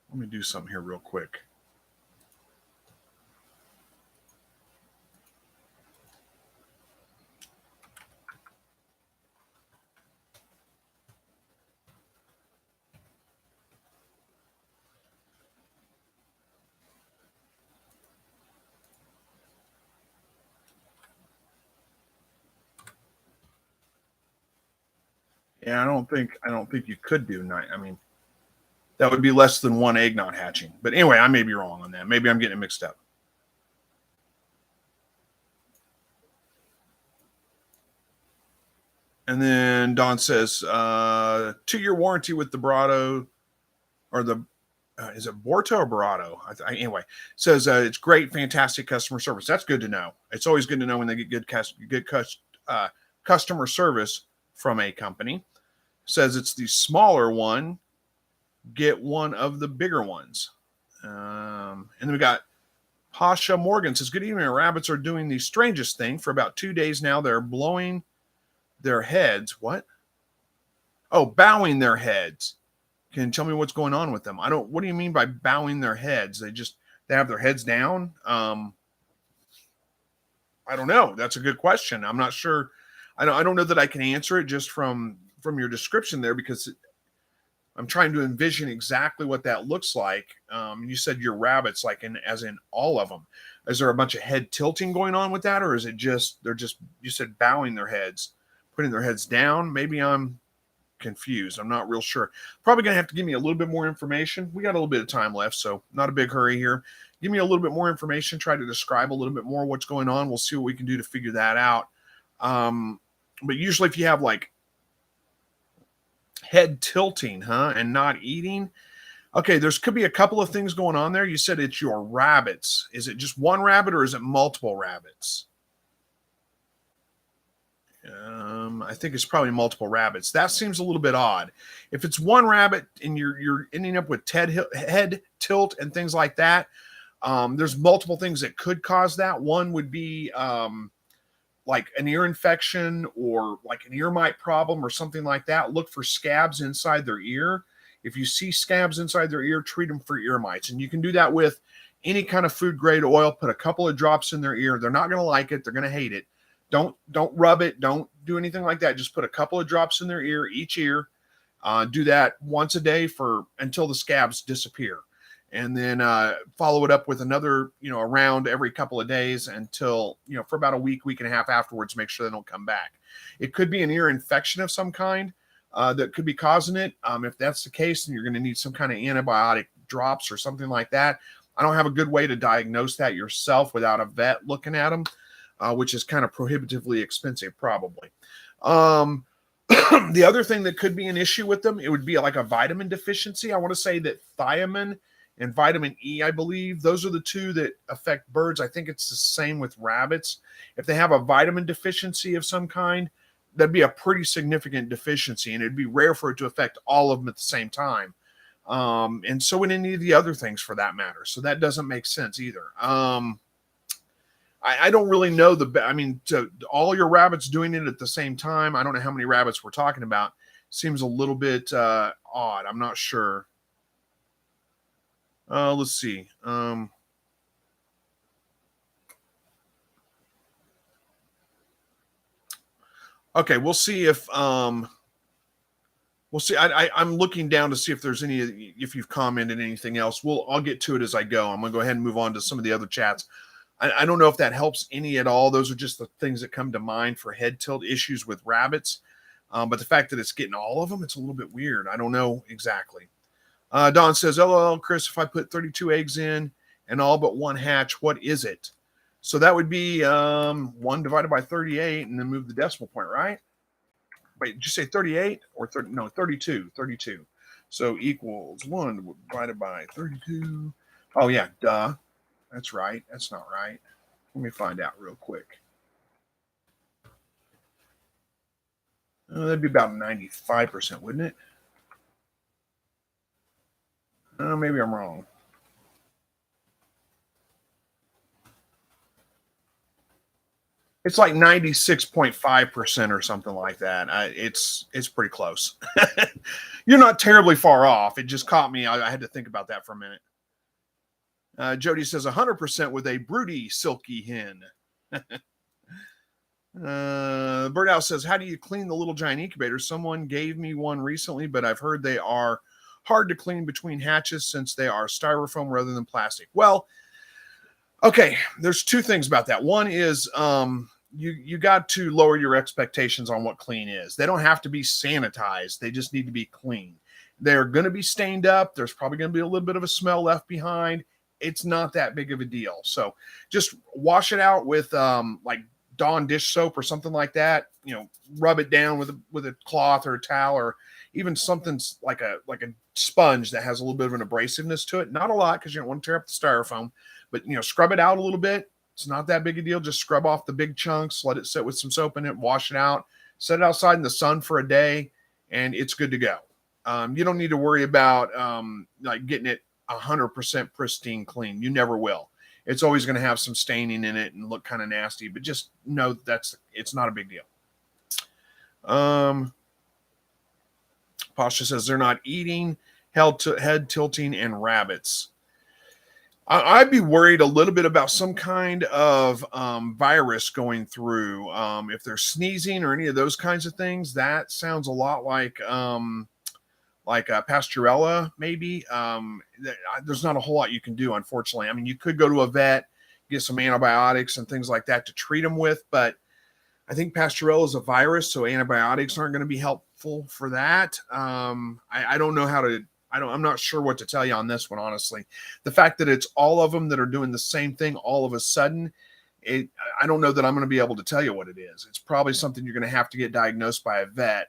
Let me do something here real quick. Yeah, I don't think you could do nine. I mean, that would be less than one egg not hatching. But anyway, I may be wrong on that. Maybe I'm getting it mixed up. And then Don says, 2-year warranty with the Barato, or the is it Borto or Barato? Anyway, says it's great, fantastic customer service. That's good to know. It's always good to know when they get good customer service from a company. Says it's the smaller one. Get one of the bigger ones. And then we got Pasha Morgan says, good evening. Rabbits are doing the strangest thing. For about 2 days now, they're blowing their heads. What? Oh, bowing their heads. Can you tell me what's going on with them? What do you mean by bowing their heads? They have their heads down? I don't know. That's a good question. I'm not sure. I don't know that I can answer it just from your description there, because I'm trying to envision exactly what that looks like. You said your rabbits, as in all of them. Is there a bunch of head tilting going on with that, or is it just you said bowing their heads, putting their heads down? Maybe I'm confused. I'm not real sure. Probably gonna have to give me a little bit more information. We got a little bit of time left, so not a big hurry here. Give me a little bit more information. Try to describe a little bit more what's going on. We'll see what we can do to figure that out. But usually, if you have like head tilting, and not eating. Okay, could be a couple of things going on there. You said it's your rabbits. Is it just one rabbit or is it multiple rabbits? I think it's probably multiple rabbits. That seems a little bit odd. If it's one rabbit and you're ending up with head tilt and things like that, there's multiple things that could cause that. One would be like an ear infection or like an ear mite problem or something like that. Look for scabs inside their ear. If you see scabs inside their ear, treat them for ear mites. And you can do that with any kind of food grade oil. Put a couple of drops in their ear. They're not going to like it. They're going to hate it. Don't rub it. Don't do anything like that. Just put a couple of drops in their ear, each ear. Do that once a day until the scabs disappear. And then follow it up with another, around every couple of days until, for about a week and a half afterwards, make sure they don't come back. It could be an ear infection of some kind that could be causing it. If that's the case, then you're going to need some kind of antibiotic drops or something like that. I don't have a good way to diagnose that yourself without a vet looking at them, which is kind of prohibitively expensive, probably. The other thing that could be an issue with them, it would be like a vitamin deficiency. I want to say that thiamine and vitamin E, I believe, those are the two that affect birds. I think it's the same with rabbits. If they have a vitamin deficiency of some kind, that'd be a pretty significant deficiency, and it'd be rare for it to affect all of them at the same time. And so would any of the other things for that matter. So that doesn't make sense either. I don't really know to all your rabbits doing it at the same time. I don't know how many rabbits we're talking about. Seems a little bit odd. I'm not sure. Let's see. Okay, we'll see if we'll see. I'm looking down to see if there's if you've commented anything else. I'll get to it as I go. I'm gonna go ahead and move on to some of the other chats. I don't know if that helps any at all. Those are just the things that come to mind for head tilt issues with rabbits. But the fact that it's getting all of them, it's a little bit weird. I don't know exactly. Don says, LOL, Chris, if I put 32 eggs in and all but one hatch, what is it? So that would be 1 divided by 38 and then move the decimal point, right? Wait, did you say 38 or 30? No, 32. 32. So equals 1 divided by 32. Oh, yeah, duh. That's right. That's not right. Let me find out real quick. That'd be about 95%, wouldn't it? Maybe I'm wrong. It's like 96.5% or something like that. It's pretty close. You're not terribly far off. It just caught me. I had to think about that for a minute. Jody says 100% with a broody silky hen. Birdhouse says, how do you clean the little giant incubator? Someone gave me one recently, but I've heard they are hard to clean between hatches since they are styrofoam rather than plastic. Well, okay, there's two things about that. One is you got to lower your expectations on what clean is. They don't have to be sanitized. They just need to be clean. They're going to be stained up. There's probably going to be a little bit of a smell left behind. It's not that big of a deal. So just wash it out with like Dawn dish soap or something like that. Rub it down with a cloth or a towel or even something like a sponge that has a little bit of an abrasiveness to it. Not a lot because you don't want to tear up the styrofoam, but scrub it out a little bit. It's not that big a deal. Just scrub off the big chunks, let it sit with some soap in it, wash it out, set it outside in the sun for a day, and it's good to go. You don't need to worry about like getting it 100% pristine clean. You never will. It's always going to have some staining in it and look kind of nasty, but just know it's not a big deal. Pasha says they're not eating, head tilting, and rabbits. I'd be worried a little bit about some kind of virus going through. If they're sneezing or any of those kinds of things, that sounds a lot like Pasteurella, maybe. There's not a whole lot you can do, unfortunately. I mean, you could go to a vet, get some antibiotics and things like that to treat them with, but I think Pasteurella is a virus, so antibiotics aren't going to be helpful for that. I don't know how to. I'm not sure what to tell you on this one, honestly. The fact that it's all of them that are doing the same thing all of a sudden, I don't know that I'm going to be able to tell you what it is. It's probably something you're going to have to get diagnosed by a vet.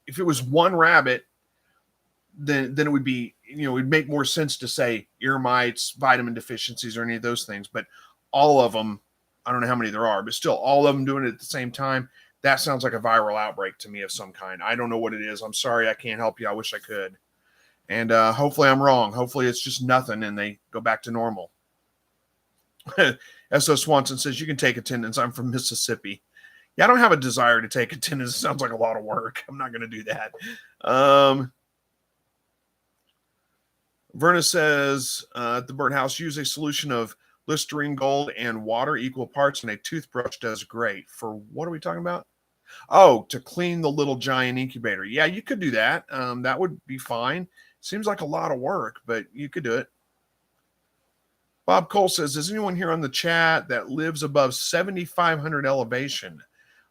If it was one rabbit, then it would be, it'd make more sense to say ear mites, vitamin deficiencies, or any of those things. But all of them, I don't know how many there are, but still all of them doing it at the same time, that sounds like a viral outbreak to me of some kind. I don't know what it is. I'm sorry I can't help you. I wish I could. And hopefully I'm wrong. Hopefully it's just nothing and they go back to normal. S.O. Swanson says, you can take attendance. I'm from Mississippi. Yeah, I don't have a desire to take attendance. It sounds like a lot of work. I'm not going to do that. Verna says, at the birdhouse, use a solution of Listerine Gold and water equal parts, and a toothbrush does great. For what are we talking about? Oh, to clean the little giant incubator. Yeah, you could do that. That would be fine. Seems like a lot of work, but you could do it. Bob Cole says, is anyone here on the chat that lives above 7,500 elevation?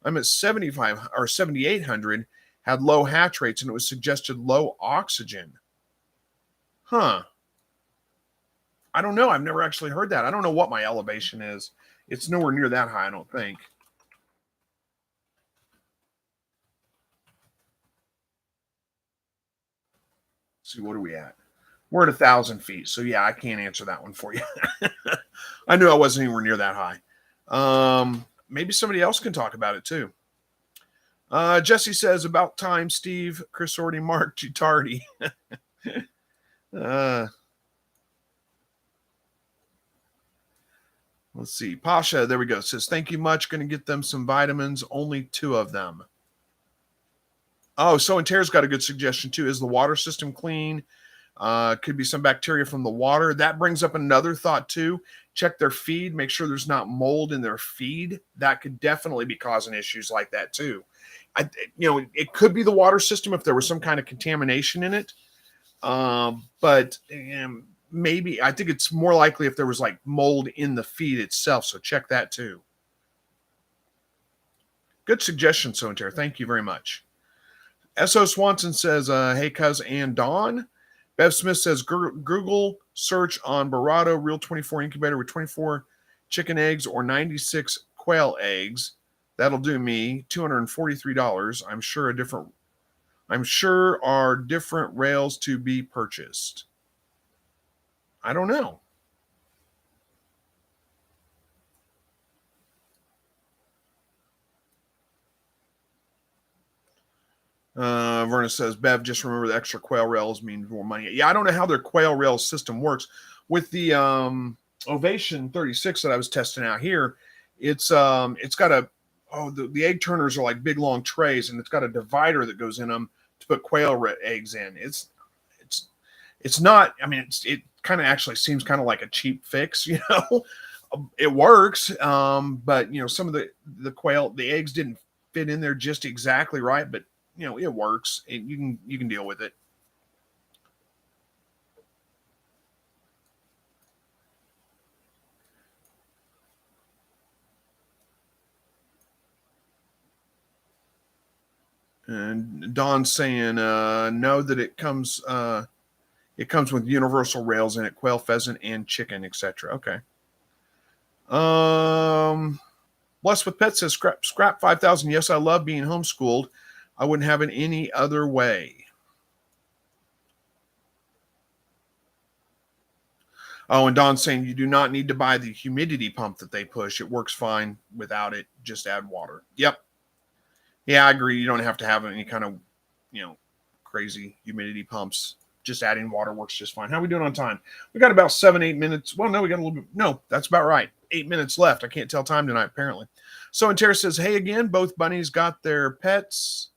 I'm at 75 or 7,800, had low hatch rates, and it was suggested low oxygen. Huh. I don't know. I've never actually heard that. I don't know what my elevation is. It's nowhere near that high, I don't think. Let's see, what are we at? We're at 1,000 feet. So yeah, I can't answer that one for you. I knew I wasn't anywhere near that high. Maybe somebody else can talk about it too. Jesse says, about time, Steve. Chris already marked you tardy. Let's see. Pasha, there we go. Says, thank you much. Going to get them some vitamins. Only 2 of them. Oh, so and Tara's got a good suggestion too. Is the water system clean? Could be some bacteria from the water. That brings up another thought too. Check their feed. Make sure there's not mold in their feed. That could definitely be causing issues like that too. It could be the water system if there was some kind of contamination in it. But maybe I think it's more likely if there was like mold in the feed itself. So check that too. Good suggestion, Sonter. Thank you very much. S.O. Swanson says, hey, cuz and Dawn. Bev Smith says Google search on Barado Real 24 incubator with 24 chicken eggs or 96 quail eggs. That'll do me $243. I'm sure are different rails to be purchased. I don't know. Verna says, Bev, just remember the extra quail rails mean more money. Yeah, I don't know how their quail rail system works. With the Ovation 36 that I was testing out here, it's got the egg turners are like big long trays, and it's got a divider that goes in them to put quail eggs in. It's not. I mean, it kind of actually seems kind of like a cheap fix, you know. It works, but you know, some of the eggs didn't fit in there just exactly right, but you know, it works. You can deal with it. And Don's saying, no, that it comes with universal rails in it, quail, pheasant, and chicken, etc. Okay. Blessed with Pets says, scrap 5,000. Yes, I love being homeschooled. I wouldn't have it any other way. Oh, and Don's saying you do not need to buy the humidity pump that they push. It works fine without it. Just add water. Yep. Yeah, I agree. You don't have to have any kind of, you know, crazy humidity pumps. Just adding water works just fine. How are we doing on time? We got about 7-8 minutes. Well, no, we got a little bit. No, that's about right. 8 minutes left. I can't tell time tonight, apparently. So, and Tara says, hey, again, both bunnies got their pets.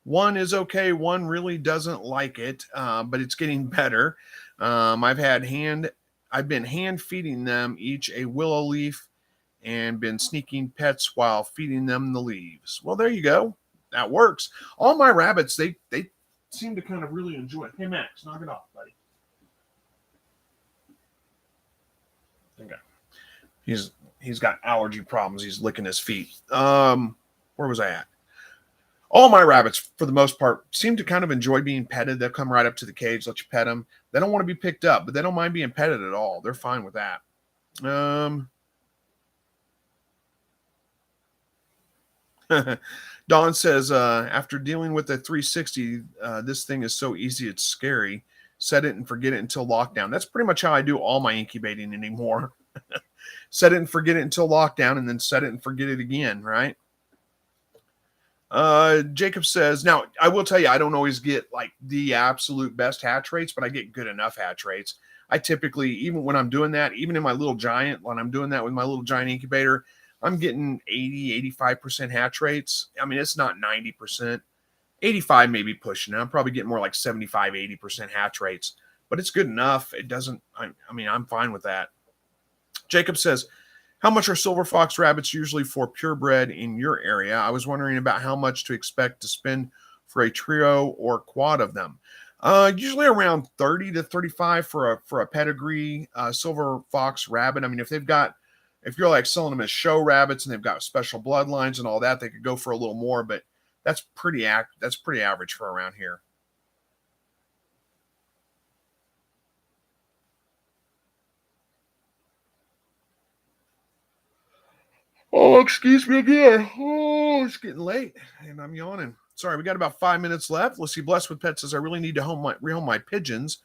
One is okay. One really doesn't like it, but it's getting better. I've been hand feeding them each a willow leaf and been sneaking pets while feeding them the leaves. Well, there you go. That works. All my rabbits, they seem to kind of really enjoy it. Hey, Max, knock it off, buddy. Okay. He's got allergy problems. He's licking his feet. Where was I at? All my rabbits, for the most part, seem to kind of enjoy being petted. They'll come right up to the cage, let you pet them. They don't want to be picked up, but they don't mind being petted at all. They're fine with that. Don says, after dealing with the 360, this thing is so easy, it's scary. Set it and forget it until lockdown. That's pretty much how I do all my incubating anymore. Set it and forget it until lockdown, and then set it and forget it again, right? Jacob says, now I will tell you, I don't always get like the absolute best hatch rates, but I get good enough hatch rates. I typically, even when I'm doing that, even in my little giant, when I'm doing that with my little giant incubator, I'm getting 85% hatch rates. I mean, it's not 90%, 85 maybe pushing it. I'm probably getting more like 75, 80% hatch rates, but it's good enough. It doesn't, I mean, I'm fine with that. Jacob says, how much are silver fox rabbits usually for purebred in your area? I was wondering about how much to expect to spend for a trio or quad of them. Usually around 30 to 35 for a pedigree silver fox rabbit. I mean, if you're like selling them as show rabbits and they've got special bloodlines and all that, they could go for a little more, but that's pretty average for around here. Oh, excuse me again. Oh, it's getting late and I'm yawning. Sorry, we got about 5 minutes left. Let's see. Blessed with Pets says, I really need to rehome my pigeons.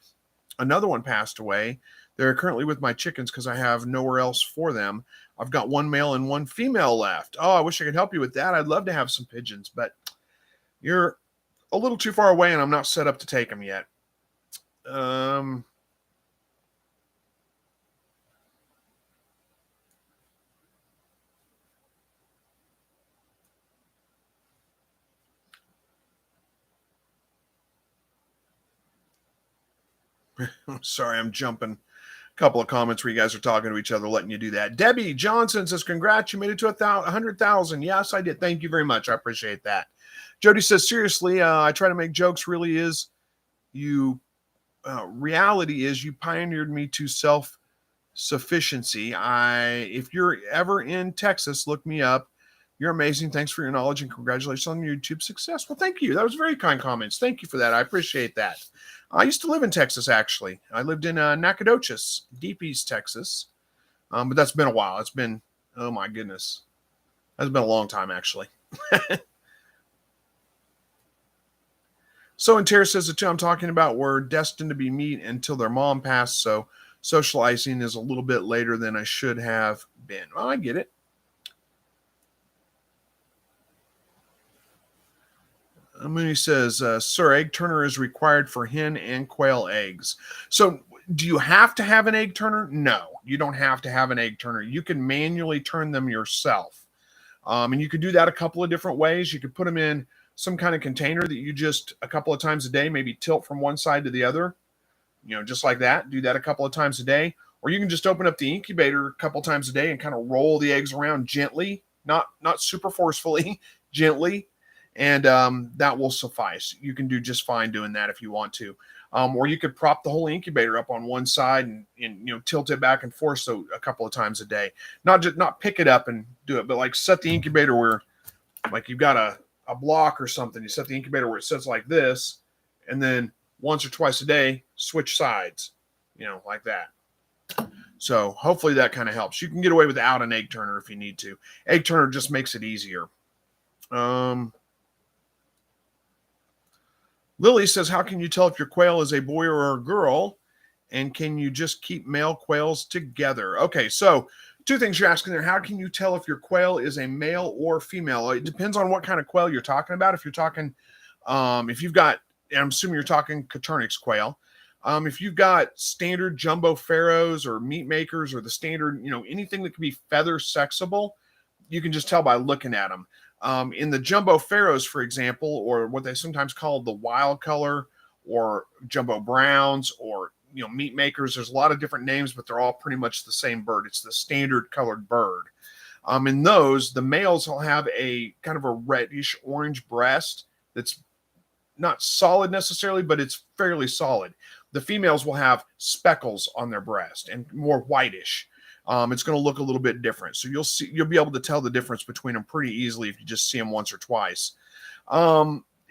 Another one passed away. They're currently with my chickens because I have nowhere else for them. I've got one male and one female left. Oh, I wish I could help you with that. I'd love to have some pigeons, but you're a little too far away and I'm not set up to take them yet. Sorry, I'm jumping a couple of comments where you guys are talking to each other, letting you do that. Debbie Johnson says, congrats, you made it to 100,000. Yes, I did. Thank you very much. I appreciate that. Jody says, seriously, I try to make jokes. Really is reality is you pioneered me to self-sufficiency. If you're ever in Texas, look me up. You're amazing. Thanks for your knowledge and congratulations on your YouTube success. Well, thank you. That was very kind comments. Thank you for that. I appreciate that. I used to live in Texas, actually. I lived in Nacogdoches, deep East Texas. But that's been a while. It's been, oh my goodness. That's been a long time, actually. So, and Tara says the two I'm talking about were destined to be meet until their mom passed. So, socializing is a little bit later than I should have been. Well, I get it. Mooney says, Sir, egg turner is required for hen and quail eggs. So, do you have to have an egg turner? No, you don't have to have an egg turner. You can manually turn them yourself. And you could do that a couple of different ways. You could put them in some kind of container that you just a couple of times a day, maybe tilt from one side to the other, just like that. Do that a couple of times a day. Or you can just open up the incubator a couple of times a day and kind of roll the eggs around gently, not super forcefully, gently. And that will suffice. You can do just fine doing that if you want to. Or you could prop the whole incubator up on one side and tilt it back and forth so a couple of times a day. Not pick it up and do it, but like set the incubator where like you've got a block or something. You set the incubator where it sits like this, and then once or twice a day, switch sides, like that. So hopefully that kind of helps. You can get away without an egg turner if you need to. Egg turner just makes it easier. Lily says, how can you tell if your quail is a boy or a girl? And can you just keep male quails together? Okay, so two things you're asking there. How can you tell if your quail is a male or female? It depends on what kind of quail you're talking about. If you're talking, if you've got, I'm assuming you're talking Coturnix quail. If you've got standard jumbo pharaohs or meat makers or the standard, anything that can be feather sexable, you can just tell by looking at them. In the jumbo pharaohs, for example, or what they sometimes call the wild color or jumbo browns or meat makers, there's a lot of different names, but they're all pretty much the same bird. It's the standard colored bird. In those, the males will have a kind of a reddish orange breast that's not solid necessarily, but it's fairly solid. The females will have speckles on their breast and more whitish. It's going to look a little bit different. So you'll be able to tell the difference between them pretty easily if you just see them once or twice.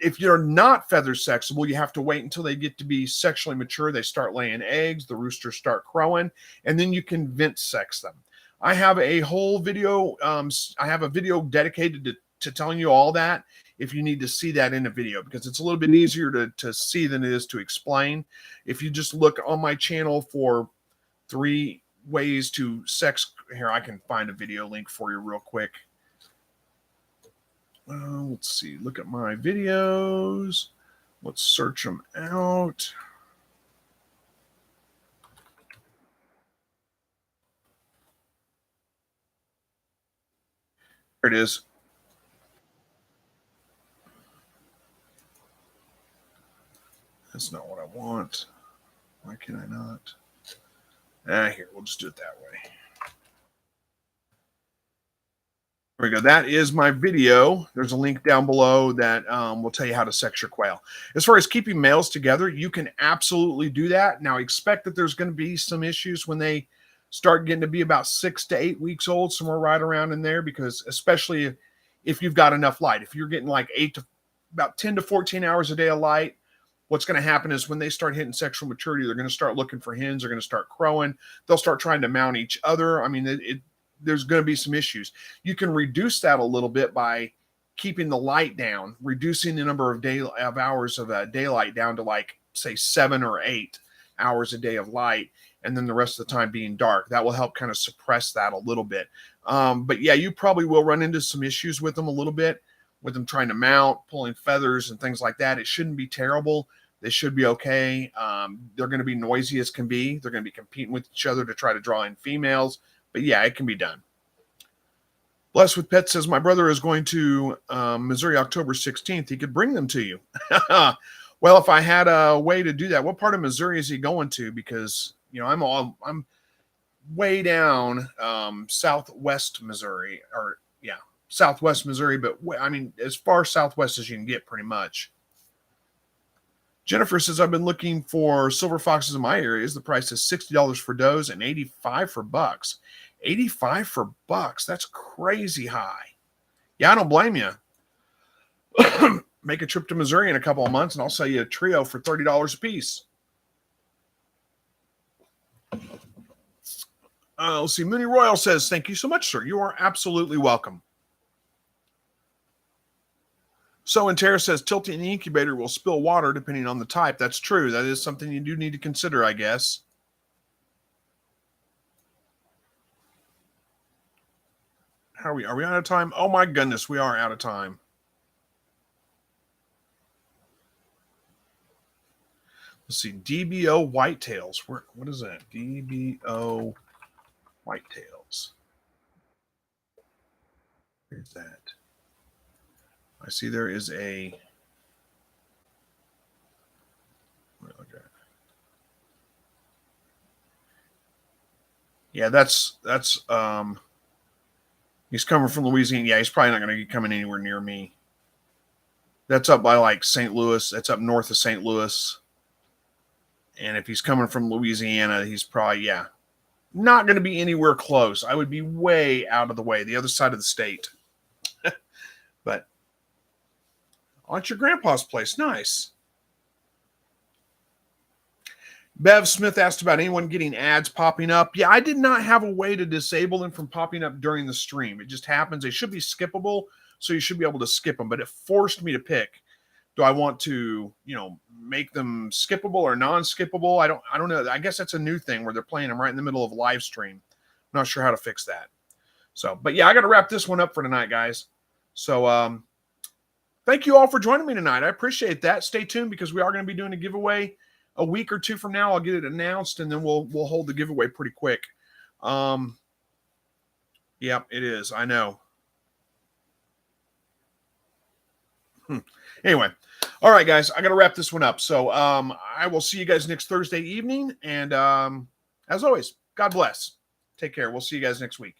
If you're not feather sexable, you have to wait until they get to be sexually mature. They start laying eggs, the roosters start crowing, and then you can vent sex them. I have a whole video. I have a video dedicated to telling you all that if you need to see that in a video, because it's a little bit easier to see than it is to explain. If you just look on my channel for 3 ways to sex, here I can find a video link for you real quick. Let's see, look at my videos. Let's search them out. There it is. That's not what I want. Why can I not? Here, we'll just do it that way. There we go. That is my video. There's a link down below that will tell you how to sex your quail. As far as keeping males together, you can absolutely do that. Now, expect that there's going to be some issues when they start getting to be about 6 to 8 weeks old, somewhere right around in there, because especially if you've got enough light. If you're getting like about 10 to 14 hours a day of light, what's going to happen is when they start hitting sexual maturity, they're going to start looking for hens. They're going to start crowing. They'll start trying to mount each other. I mean, there's going to be some issues. You can reduce that a little bit by keeping the light down, reducing the number of hours of daylight down to like, say, 7 or 8 hours a day of light, and then the rest of the time being dark. That will help kind of suppress that a little bit. But yeah, you probably will run into some issues with them a little bit, with them trying to mount, pulling feathers and things like that. It shouldn't be terrible. They should be okay. They're going to be noisy as can be. They're going to be competing with each other to try to draw in females. But yeah, it can be done. Blessed with Pets says, my brother is going to Missouri October 16th. He could bring them to you. Well, if I had a way to do that, what part of Missouri is he going to? Because, I'm way down southwest Missouri, southwest Missouri, but I mean, as far southwest as you can get pretty much. Jennifer says, I've been looking for silver foxes in my areas. The price is $60 for does and $85 for bucks. $85 for bucks. That's crazy high. Yeah, I don't blame you. Make a trip to Missouri in a couple of months and I'll sell you a trio for $30 a piece. Let's see. Mooney Royal says, thank you so much, sir. You are absolutely welcome. So and Tara says, tilting the incubator will spill water depending on the type. That's true. That is something you do need to consider, I guess. How are we? Are we out of time? Oh my goodness, we are out of time. Let's see. DBO whitetails. What is that? DBO whitetails. Where's that? I see there is a. Okay. Yeah, that's he's coming from Louisiana. Yeah, he's probably not going to be coming anywhere near me. That's up by like St. Louis. That's up north of St. Louis. And if he's coming from Louisiana, he's probably, not going to be anywhere close. I would be way out of the way, the other side of the state. But oh, it's your grandpa's place. Nice. Bev Smith asked about anyone getting ads popping up. Yeah, I did not have a way to disable them from popping up during the stream. It just happens. They should be skippable, so you should be able to skip them. But it forced me to pick. Do I want to, make them skippable or non-skippable? I don't know. I guess that's a new thing where they're playing them right in the middle of a live stream. I'm not sure how to fix that. So, but yeah, I got to wrap this one up for tonight, guys. So, thank you all for joining me tonight. I appreciate that. Stay tuned because we are going to be doing a giveaway a week or two from now. I'll get it announced and then we'll hold the giveaway pretty quick. Yeah, it is. I know. Anyway, all right, guys, I got to wrap this one up. So I will see you guys next Thursday evening. And as always, God bless. Take care. We'll see you guys next week.